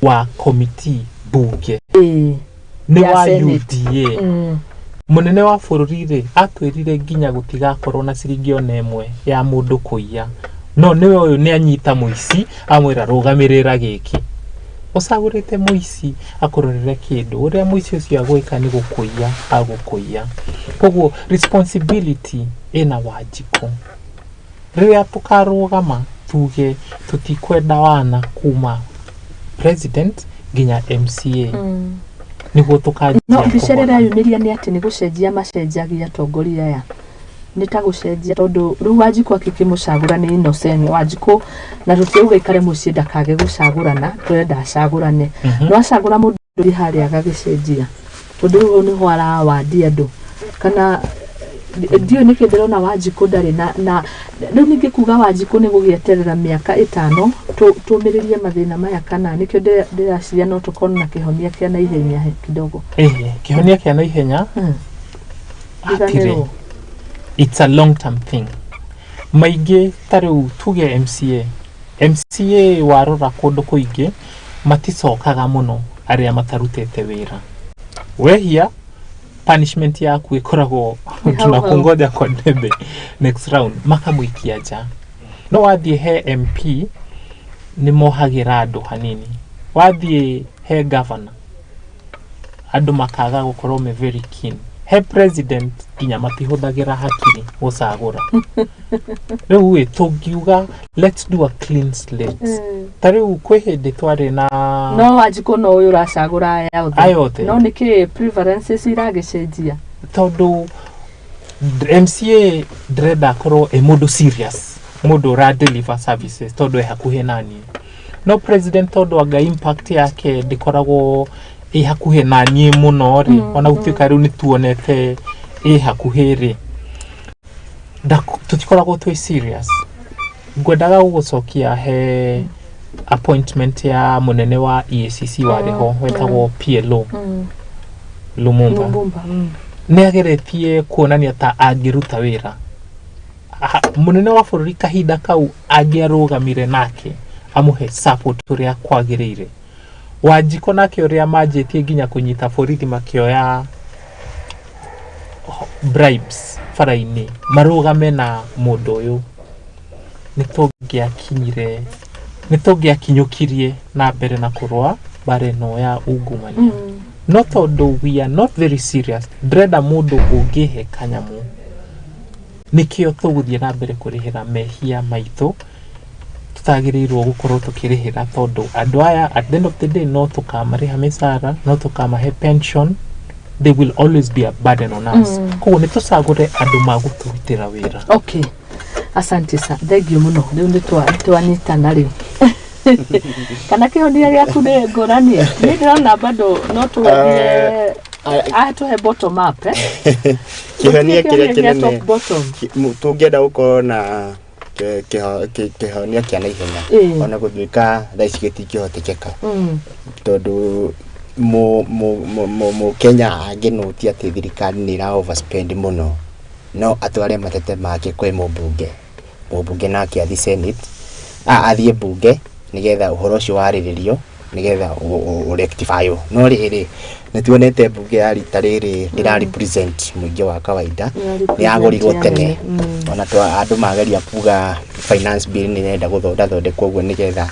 wa committee bunge nĩ wa UDA. Mũnene wa bũrũri rĩ atwĩrire nginya gũtigakorwo na ciringi ona ĩmwe ya mũndũ kũiya. No nĩwe ũyũ nĩ anyita mũici amwĩra rũgamĩrĩra gĩkĩ. Ũcagũrĩte mũici akũrorere kĩndũ ũrĩa mũici ũcio agwĩka nĩ gũkũiya agũkũiya. Koguo responsibility ĩna Wanjikũ. Rĩrĩa tũkarũgama tuge tũtikwenda wana kuma president nginya MCA. Nĩguo tũkanjia. No mbicarĩra yumĩria nĩ atĩ nĩ gũcenjia macenjagia atongoria aya. Nĩ ta gũcenjia tondũ rĩu Wanjikũ akĩmũcagũra nĩ innocent Wanjikũ na tũtiuga ikare mũciĩ ndakage gũcagũrana twenda acagũrane. No acagũra mũndũ ũrĩ harĩa agagĩcenjia. Tondũ rĩu nĩ hwara wandi andũ. Kana ndio nĩ kĩndĩrona Wanjikũ ndarĩ na rĩu ningĩ kuga Wanjikũ nĩ gũgĩeterera mĩaka 5 tũmĩrĩrie mathĩna maya kana nĩkĩo ndĩraciria no tũkorwo na kĩhonia kĩa na ihenya kidogo. Kĩhonia kĩa na ihenya. It's a long term thing. Maingĩ tarĩu tuge MCA warora kũndũ kũingĩ maticokaga mũno arĩa matarutĩte wĩra. Wehia punishment yaku ĩkoragwo tunakungoja kwa debe next round makamũikia nja. No wathiĩ he MP nĩ mohagĩra andũ hanini. Wathiĩ he governor andũ makaga gũkorwo me very keen. He president nginya matihũthagĩra hakiri gũcagũra. Rĩu tũngiuga let's do a clean slate. Tarĩu kwĩ hĩndĩ twarĩ na no Wanjikũ no ũyũ ũracagũra ayothe. No nĩkĩ preferences iragĩcenjia tondũ MCA ndĩrenda akorwo mũndũ serious, mũndũ ũra deliver services tondũ hakuhĩ nani. No president tondũ anga impact yake ndĩkoragwo hakuhĩ nani mũno rĩ ona gũtuĩka rĩu nĩ tuonete hakuhĩ rĩ tũtikoragwo twĩ serious. Ngwendaga gũgũcokia he appointment ya mũnene wa EACC warĩho wetagwo PLO Lumumba. Nĩ ageretie kuonania ta angĩruta wĩra. Mũnene wa bũrũri kahinda kau angĩarũgamire nake amũhe support ũrĩa kwagĩrĩire. Wanjikũ nake ũrĩa manjĩtie nginya kũnyita borithi makĩoya bribes bara-inĩ marũgame na mũndũ ũyũ nĩtũngĩakinyũkirie na mbere na kũrũa mbara ĩno ya ungumania. No tondũ we are not very serious ndĩrenda mũndũ ũngĩhe kanyamũ nĩkĩo tũgũthiĩ na mbere kũrĩhĩra mehia maitũ tutagĩrĩirwo gũkorwo tũkĩrĩhĩra tondũ andũ aya at the end of the day no tũkamarĩha mĩcara no tũkamahe pension. They will always be a burden on us. Koguo nĩtũcagũre andũ magũtũrutĩra wĩra. Okay. Asante sana. Thank you muno. Rĩu nĩ twanyitana rĩu. kana kihonia gĩaku nĩ ngũrani nĩ ndĩrona bado no tũgethie atuhe bottom up kihonia kĩrĩa kĩnene tũngĩenda gũkorwo na kihonia kĩa naihenya ona gũtuĩka thaa ici gĩtingĩhotekeka tondũ Kenya angĩnũtia atĩ thirikari nĩ ĩra overspend mũno no atware matete make kwĩ mũmbunge nake athi Senate athiĩ mbunge nĩgetha ũhoro ũcio warĩrĩrio nĩgetha ũrectify no rĩrĩ nĩtuonete mbunge ya rita rĩrĩ ĩra represent mũingĩ wa kawaida nĩ yagũrirwo tene ona andũ mageria kuga finance bill nĩ ĩrenda gũthondekwo ũguo nĩgetha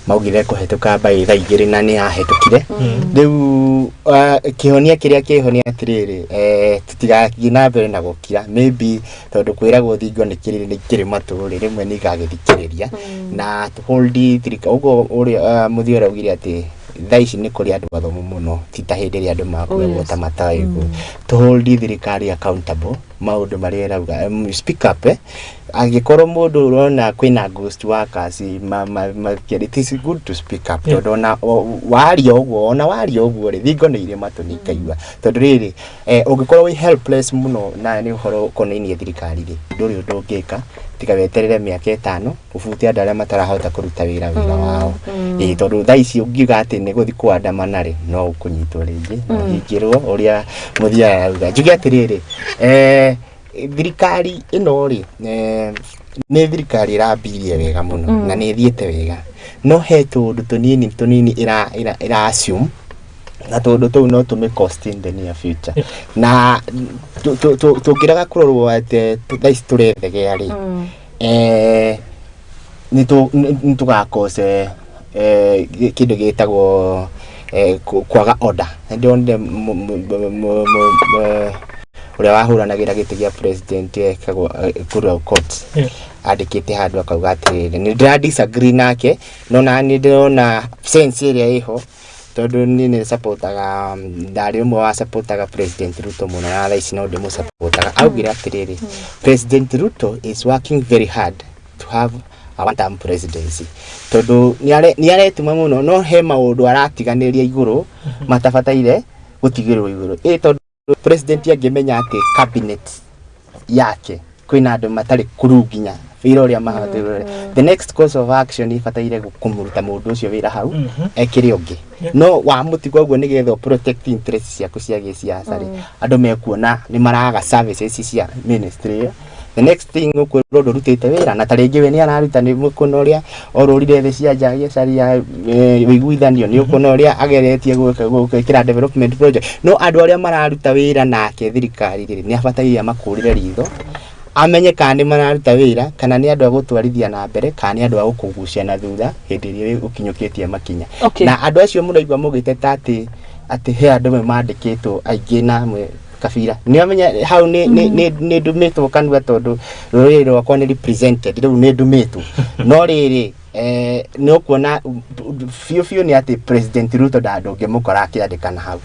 maugire kũhetũka by thaa igĩrĩ na nĩ yahetũkire rĩu kĩhonia kĩrĩa kĩhonia atĩrĩrĩ tutigathiĩ na mbere na gũkira maybe tondũ kwĩragwo thingo nĩ kĩrĩ matũrĩ rĩmwe nĩ igagĩthikĩrĩria na tũholdi thirikari ũguo ũrĩa mũthia ũraugire atĩ thaa ici nĩ kũrĩ andũ athomu mũno ti ta hĩndĩ ĩrĩa andũ makuagwo ta mataĩ ũguo tũholdi thirikari accountable maũndũ marĩa ĩrauga speak up angĩkorwo mũndũ ũrona kwĩna ghost workers it is good to speak up tondũ ona waria ũguo rĩ thingo nĩ irĩ matũ nĩ ikaigua tondũ rĩrĩ ũngĩkorwo wĩ helpless mũno na nĩ ũhoro ũkonainie thirikari rĩ ndũrĩ ũndũ ũngĩka tiga weterere mĩaka 5 ũbute andũ arĩa matarahota kũruta wĩra wao tondũ thaa ici ũngiuga atĩ nĩ gũthiĩ kwandamana rĩ no ũkũnyitwo rĩngĩ ũhingĩrwo ũrĩa mũthia arauga njuge atĩrĩrĩ thirikari ĩno rĩ nĩ thirikari ĩrambirie wega mũno na nĩ ĩthiĩte wega no he tũndũ tũnini ĩra assume na tũndũ tũu no tũmĩ cost in the near future na tũngĩraga kũrorwo atĩ thaa ici tũrethegea rĩ nĩ tũgakose kĩndũ gĩtagwo kwaga order ndonde ũrĩa wahũranagĩra gĩtĩ gĩa president ekagwo Kuru Court andĩkĩte handũ akauga atĩrĩrĩ nĩ ndĩra disagree nake no na nĩ ndĩrona sense ĩrĩa ĩho tondũ nĩ supportaga ndarĩ ũmwe wa supportaga president Ruto mũno na thaa ici no ndĩmũ supportaga augire atĩrĩrĩ president Ruto is working very hard to have a one-term presidency tondũ nĩ aretuma mũno no he maũndũ aratiganĩria igũrũ matabataire gũtigĩrwo igũrũ tondũ president angĩmenya atĩ cabinet yake kwĩna andũ matarĩ kuru nginya wĩra ũrĩa mahote the next course of action ibataire kũmũruta mũndũ ũcio wĩra hau ekĩre ũngĩ no wa mũtigo ũguo nĩgetha protect interests ciaku cia gĩciaca rĩ andũ mekuona nĩ maraga services cia ministry the next thing ũkwĩrwo ndũrutĩte wĩra na tarĩngĩ we nĩ araruta nĩ mũkono ũrĩa orũrire thĩ cia njagia caria wĩiguithanio nĩ ũkono ũrĩa ageretie gwĩkĩra development project no andũ arĩa mararuta wĩra nake thirikari rĩ nĩ abataire makũrĩre ritho amenye kana nĩ mararuta wĩra kana nĩ andũ a gũtwarithia na mbere kana nĩ andũ a gũkũgucia na thutha hĩndĩ ĩrĩa ũkinyũkĩtie makinya na andũ acio mũraigua mũgĩteta atĩ he andũ mandĩkĩtwo aingĩ na kabira nĩ amenya hau nĩ ndumĩtwo kanua tondũ rũrĩrĩ rwakwa nĩ represented rĩu nĩ ndumĩtwo no rĩrĩ nĩ ũkuona biũ nĩ atĩ president Ruto ndũngĩmũkora akĩandĩkana hau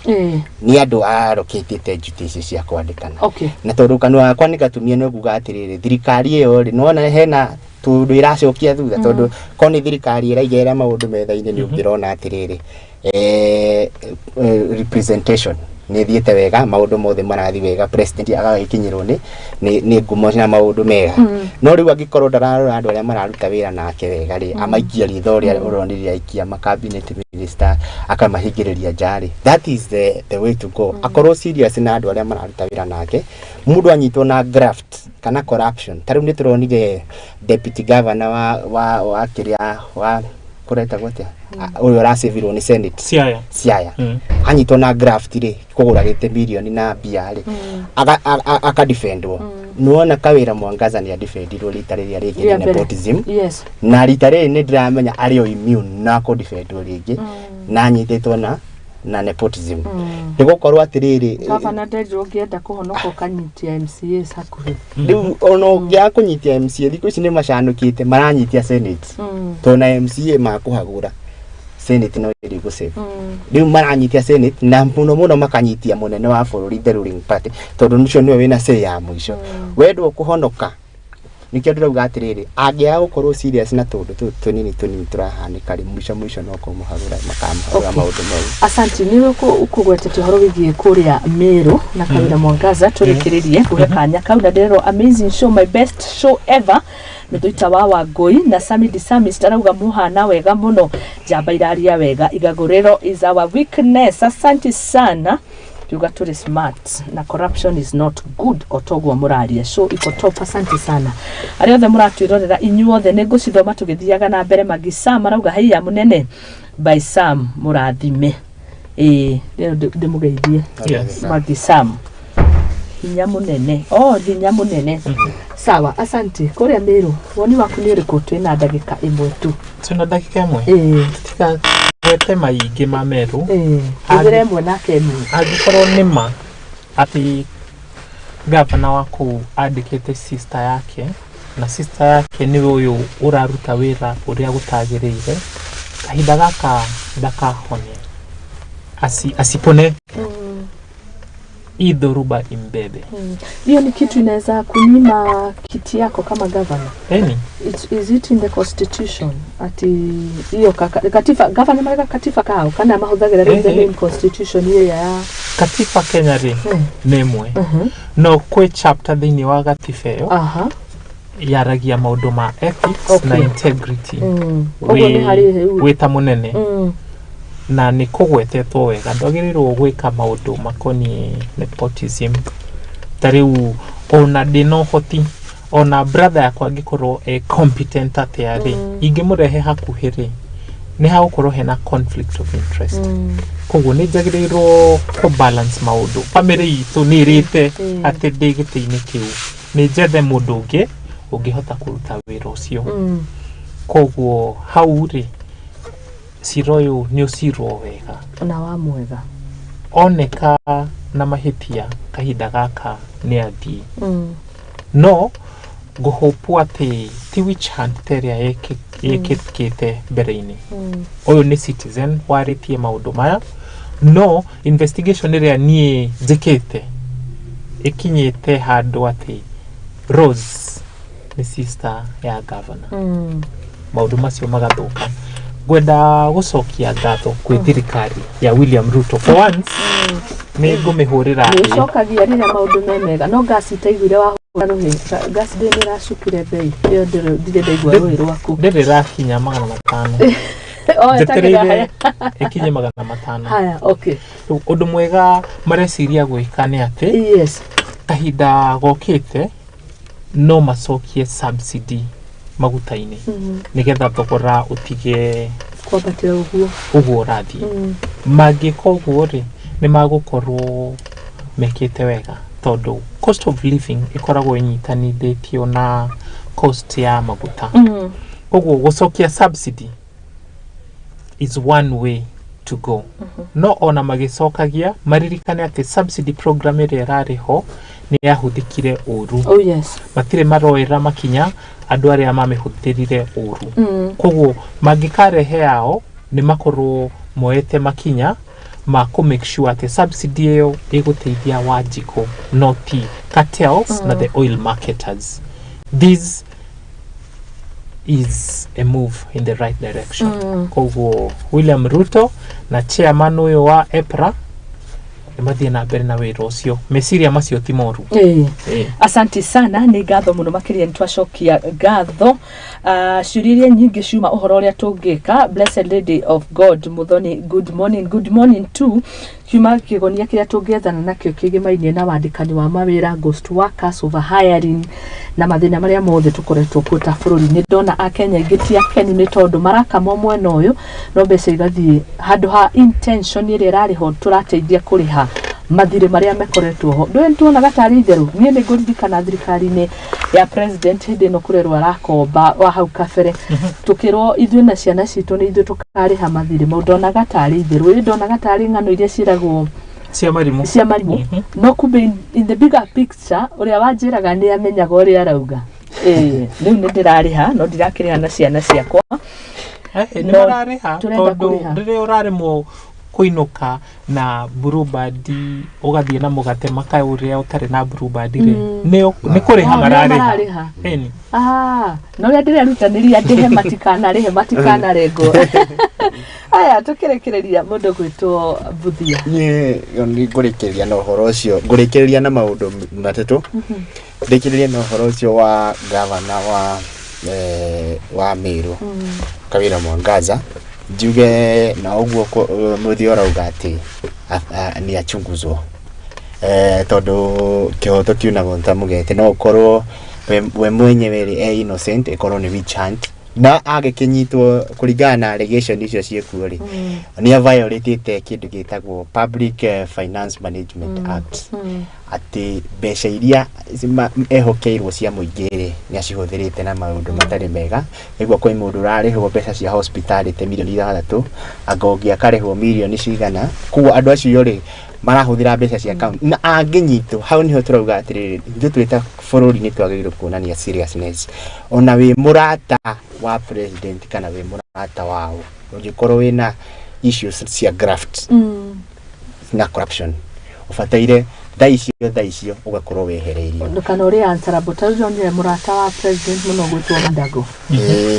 nĩ andũ arokĩtĩte duty icio cia kwandĩkana na tondũ kanua wakwa nĩ gatumie no kuga atĩrĩrĩ thirikari ĩyo rĩ nona hena tondũ ĩracokia thutha tondũ ko nĩ thirikari ĩraigĩra maũndũ metha-inĩ nĩ ũngĩrona atĩrĩrĩ representation nĩ thiĩte wega maũndũ mothe marathi wega president agagĩkinyĩrwo nĩ ngumo na maũndũ mega no rĩu angĩkorwo ndararora andũ arĩa mararuta wĩra nake wega rĩ amaikia ritho ũrĩa ũronire aikia cabinet minister akamahingĩrĩria njari that is the way to go akorwo serious na andũ arĩa mararuta wĩra nake mũndũ anyitwo na graft kana corruption tarĩu nĩ tũronire deputy governor wa kĩrĩa wa kureta gwatia uyu arasevirwo ni Senate Siaya anyitwo na graft ri kugura gite milioni na mbia ri aka defendwo nuona kawira Mwangaza ni defendirwo rita rĩrĩa rĩngĩ ni nepotism na rita rĩrĩ ni ndiramenya ari o immune na ko defendwo rĩngĩ na anyitĩtwo na nepotism nĩgũkorwo atĩrĩrĩ gavana Ndejũ ũngĩenda kũhonoka kanyitia MCAs hakuhĩ rĩu ona ũngĩa kũnyitia MCA thikũ ici nĩ macanũkĩte maranyitia Senate to na MCA makũhagũra Senate no ĩrĩ gũsave rĩu maranyitia Senate na mũno makanyitia mũnene wa bũrũri the ruling party tondũ nĩcio nĩwe wĩna say ya mũico wendwo kũhonoka nikio ndurauga atiriri angia gukorwo serious na tundu tunini turahanika ri mwisho no kumuharura makamharura maundu mau. Asante ni ukugwetete horo wigie kuria Meru na Kawira Mwangaza turikiririe kuhe kanya kau na ndero amazing show, my best show ever. Nduita wa Wangui na Sami Disami starauga muhana wega muno, jamba iraria wega. Igaguriro is our weakness. Asante sana. Tuga turi smart na corruption is not good otogwa muraria so iko top. Asante sana ariothe muratwirorera inyuothe nigucithoma tugithiaga na mbere. Magisa marauga haiya munene by Sam murathime ndimugeithie. Yes. Magisa hinya munene hinya munene. Sawa, asante. Kuria Meru woni waku ni uriku twina ndagika imwe tu. Tuna dakika imwe tika wete maingi ma Meru igire mwe na kemu agikorwo nima ati gavana wako andikite sister yake na sister yake ni uyu uraruta wira uria gutagirire kahinda gaka ndakahone asipone idhoruba imbebe. Hiyo ni kitu inaweza kunyima kiti yako kama governor. Is it in the constitution? Ati hiyo katifa governor marega katifa kao kana mahudhagira the main constitution hiyo ya katifa Kenya ri nemwe no kwe chapter thini wa katifa yo yaragia maundu ma ethics na integrity wita munene na ni kugwetetwo wega ndagĩrĩirwo gwĩka maũndũ makoniĩ nepotism. Tariu ona ndino hoti ona brother yakwa angĩkorwo competent atĩarĩ ingĩmũrehe hakuhĩ rĩ nĩ hagũkorwo hena conflict of interest. Koguo nĩ njagĩrĩirwo ku balance maũndũ. Family itũ nĩ ĩrĩte atĩ ndĩ gĩtĩ-inĩ kĩu nĩ njethe mũndũ ũngĩ ũngĩhota kũruta wĩra ũcio. Koguo hau rĩ siroyo ni usiro wega na wa mwega oneka na mahitia kahinda gaka ni athi no guhopu ati ti witch hunt teria yekete bereni oyo ni citizen waritie maundu maya no investigation area nie jekete ikinyete handu ati Rose ni sister ya governor maundu macio magathuka. Gwenda gucokia ngatho kwi thirikari ya William Ruto for once ni ngumihurira gucokagia rira maundu memega no gasi taiguire wa ruhi gasi ndi niracukire bei iyo ndire ndaigua ruhi rwaku ndire kinya 500 jeterere ikinye 500. Haya, okay. Undu mwega mareciria gwika ni ati kahinda gokite no macokie subsidy maguta-ini nigetha thogora utige kwambatira uguo rathi magiko uguo ri ni magukorwo mekite wega tondu cost of living ikoragwo inyitanithitio na cost ya maguta. Koguo gucokia subsidy is one way to go. No ona magicokagia maririkane ati subsidy program ire irariho ni yahuthikire uru. Matire maroera makinya andu aria mamihutherire uru. Koguo magikarehe yao ni makorwo moete makinya ma ku make sure ati subsidy yo iguteithia Wanjiko not cartels na the oil marketers. This is a move in the right direction. Koguo William Ruto na chairman uyo wa EPRA mathie na mbere na wira ucio meciria macio ti moru. Asante sana ni gatho muno makiria ntwacokia gatho ciuririe nyingi ciuma uhoro uria tungika. Blessed Lady of God Muthoni, good morning too. Kiuma kigonia kiria tungethana nakio kigimainie na wandikani wa mawira, ghost workers, over hiring na mathina maria mothe tukoretwo kuta bururi. Ni ndona akenya ingitia keni ni tondu maraka mwena uyu no mbeca igathie handu ha intention ire rariho turateithia kuriha mathire maria mekoretwo ho. Ndwe ntona gatari theru nie ni nguririkana thirikari-ini ya president hindi no kurerwa rakomba wa hau kabere tukirwo ithuĩ na ciana citũ ni ithuĩ tukariha mathire ndona gatari theru ndona gatari ng'ano iria ciragwo cia marimu no kumbe in the bigger picture uria wanjiraga ni amenyaga uria arauga riu ni ndirariha no ndirakiriha na ciana ciakwa ni marariha tondu rire urarimo kuinuka na bluebird ugathie na mugate maka uria utari na bluebird ri ni kuriha marariha eni no ya ndire rutaniria ndihe matikana rihe matikana rengo aya tukirekereria mundu gwitwo Buthia ni ngurekereria na uhoro ucio ngurekereria na maundu matatu ndikireria na uhoro ucio wa governor wa Meru Kawira Mwangaza njuge na uguo muthi orauga ati ni achunguzwo tondu kihoto kiunago ntamugete no ukorwo we mwenyewe innocent ikorwo ni witch hunt na agikinyitwo kuringana na allegation icio ciekuo ri ni violated kindu gitagwo Public Finance Management Act ati mbeca iria ehokeirwo cia muingiri ni acihuthirite na maundu matari mega niguo kwi mundu rarihwo mbeca cia hospitality milioni 3 agongi akarihwo milioni cigana kuo andu acio ri marahuthira mbeca cia account na anginyitwo hau niho turauga atiriri ndu twita bururi ni twagirwo kuonania seriousness ona wi murata wa president kana wi murata wao ungikorwo wina issues cia graft na corruption ufataire daicio ugakorwo wehereirio ndukana uri answerable tajo ni murata wa president muno gwitwo Ndago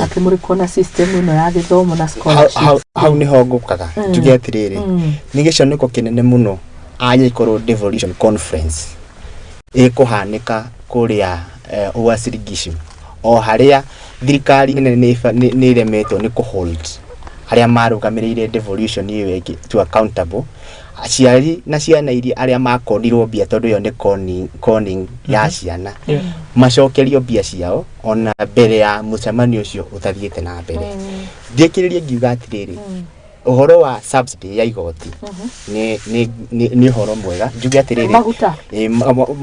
akimurikwo na system ino ya githomo na scholarship hau niho ngukaga tuge atiriri ni giconeko kinene muno anya ikorwo devolution conference ikuhanika kuria uasirigisho o haria thirikari ni remetwo ni kuhold haria marugamirire devolution iyo to accountable aciari na ciana iria aria makonirwo bia tondu yo ni conning ya ciana macokerio bia ciao ona mbere ya mucemanio ucio utathiete na mbere ndikiririe ngiuga atiriri uhoro wa subsidy ya igoti ni uhoro mwega njuge atiriri maguta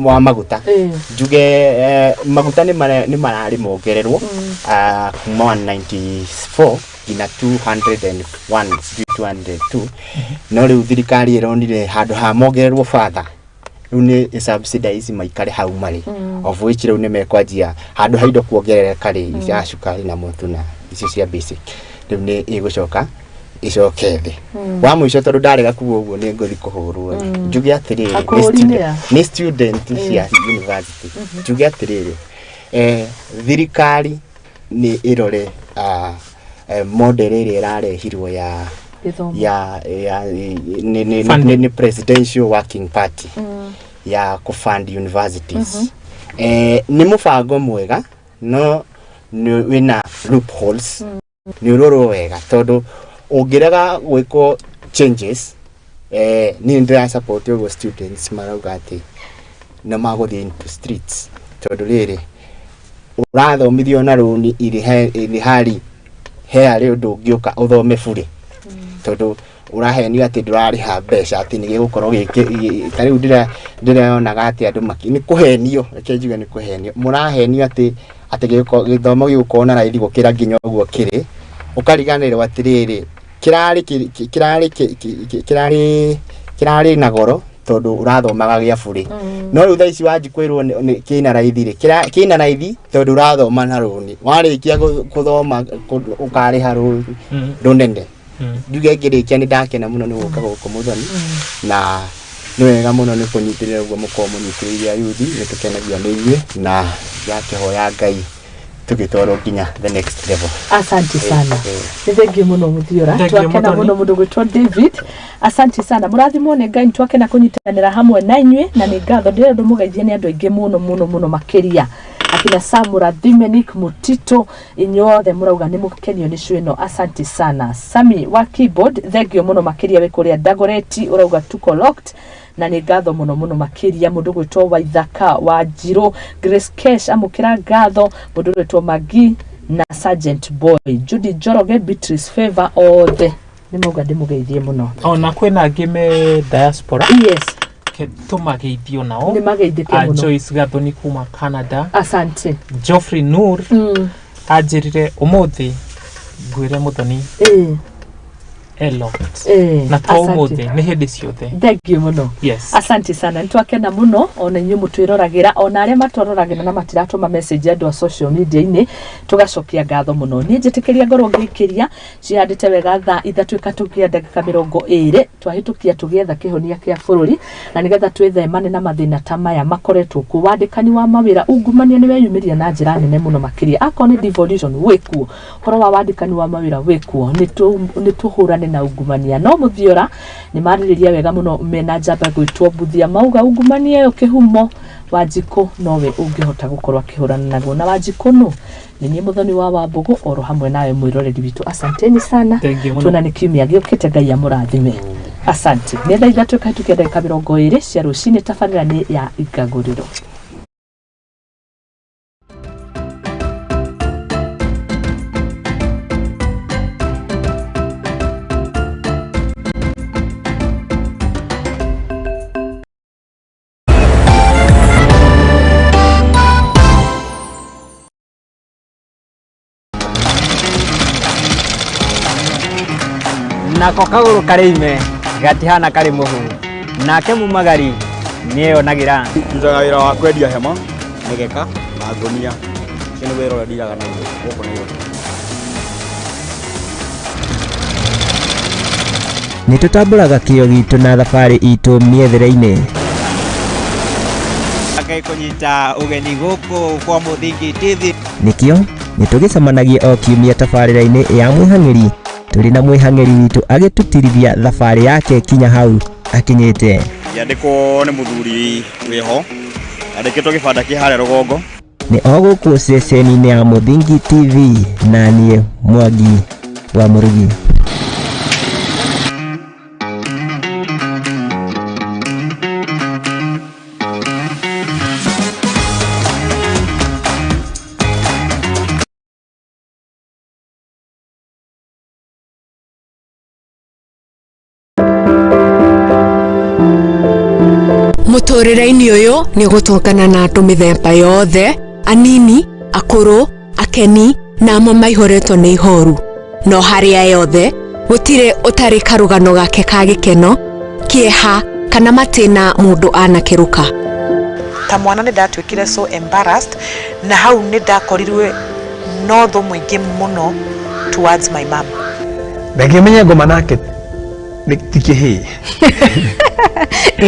wa maguta njuge maguta ni marari mongererwo kuma 94 ina 202 no riu thirikari ironire handu ha mongererwo father riu ni subsidize maikare hau mari of which riu ni mekwanjia handu haindo kuongerereka ri ya cukari na mutu na icio cia basic riu ni igucoka icokethe wa muico tondu ndarega kuwa uguo ni nguthi kuhurwo njuge atiriri ni student cia university njuge atiriri thirikari ni irore model iri irarehirwo ya ni presidential working party ya kufund universities ni mubango mwega no wina loopholes ni uroro wega tondu ungiraga gwiko changes ni ndira support your students marauga ati na maguthi into streets tondu riri urathomithio na runi iri hari he ari undu ngioka uthome bure tondu urahenio ati ndurariha mbeca ati ni gigukorwo giki riu ndiraonaga ati andu maki ni kuhenio ekenjuga ni kuhenio murahenio ati githomo gigukorwo na raithi gukira nginya uguo kiri ukariganirwo atiriri kirari na goro tondu urathomaga gia bure no riu thaici wanji kwirwo ni kina raithi ri kina raithi tondu urathoma na runi warikia kuthoma ukariha runene njuge ngirikia ni ndakena muno ni guka guku muthoni na ni wega muno ni kunyitirira uguo mukomunyitiriria yuthi ni tukenagia ni inyue na yakihoya Ngai tugitwaro nginya the next level. Asante sana. Thengi muno muthiora. Twakena muno mundu gwitwo David. Asante sana. Murathimwo ne Ngai twakena kunyitanira hamwe na inyue na ni ngatho ndire ndumugeithie ni andu aingi muno makiria. Akina Samura Dimenic Mutito inyothe murauga ni mukenio ni cwino. Asante sana. Sami wa keyboard thengi muno makiria we kuria Dagoreti urauga tuko locked na ni ngatho muno makiria mundu gwitwo Waithaka wa Jiro Grace Cash amukira ngatho mundu gwitwo Magi na Sergeant Boy Judy Joroge Beatrice Favor othe ni muga ndimugeithie muno ona kwina ngime diaspora yes tumageithio nao ni mageithike muno Joyce Gathoni kuma Canada asante Geoffrey Nur ajirire umuthi ngwire muthoni a lot. Na to muthe ni hindi ciothe. Thank you muno. Yes. Asante sana. Ntwakena muno ona inyu mutwiroragera ona aria matwiroragera na matiratuma message andu a social media ini tugacokia ngatho muno. Ni njitikiria ngorwo ngikiria cihandite wega thaa ithatu ikatukia ndagika 20 twahitukia tugietha kihonia kia bururi na nigetha twithemane na mathina ta maya makoretwo ku wandikani wa mawira ungumania ni weyumiria na njira nene muno makiria akone devolution wikuo horo wa wandikani wa mawira wikuo ni tuhurane na ungumania no muthiora ni maririria wega muno mena njamba gwitwo buthia mauga ungumania yo kihumo Wanjiko nowe ungihota gukorwa kihurana naguo na Wanjiko no ni muthoni wa Wambugu oro hamwe nawe mwiroreri witu asanteni sana tuonane kiumia giukite Ngai amurathime asante ni thaa ithatu kahitukia ndagika 20 cia rucini tabarĩra ni ya Igaguriro nako kaguru karime gatihana kari muhu nake mumagari niyo nagira njaga wira wa kwendia hema negeka na ngonia kinu wira ura ndiraga na guko niyo nitutamburaga kio gitu na thabari itu miethere-ini akai kunyita ugeni guku kwa Muthingi TV nikio nitugicemanagia o kiumia tabarĩra-ini ya mwihang'iri turi na mwihang'iri witu agitutirithia thabari yake kinya hau akinyite yandiko ni muthuri wiho andikitwo gibanda kihare rugongo ni oguku ceceni-ini ya Muthingi TV na nie Mwangi wa Murugi muturire-ini uyu ni gutongana na andu mithemba yothe anini akuru akeni na amwe maihoretwo ni ihoru no haria yothe gutire utari karugano gake ka gikeno kieha kana matina mundu anakiruka ta mwana ni ndatwikire so embarrassed na hau ni ndakorirwe no tho mwingi muno towards my mom ndangimenya ngoma nake ni tikihi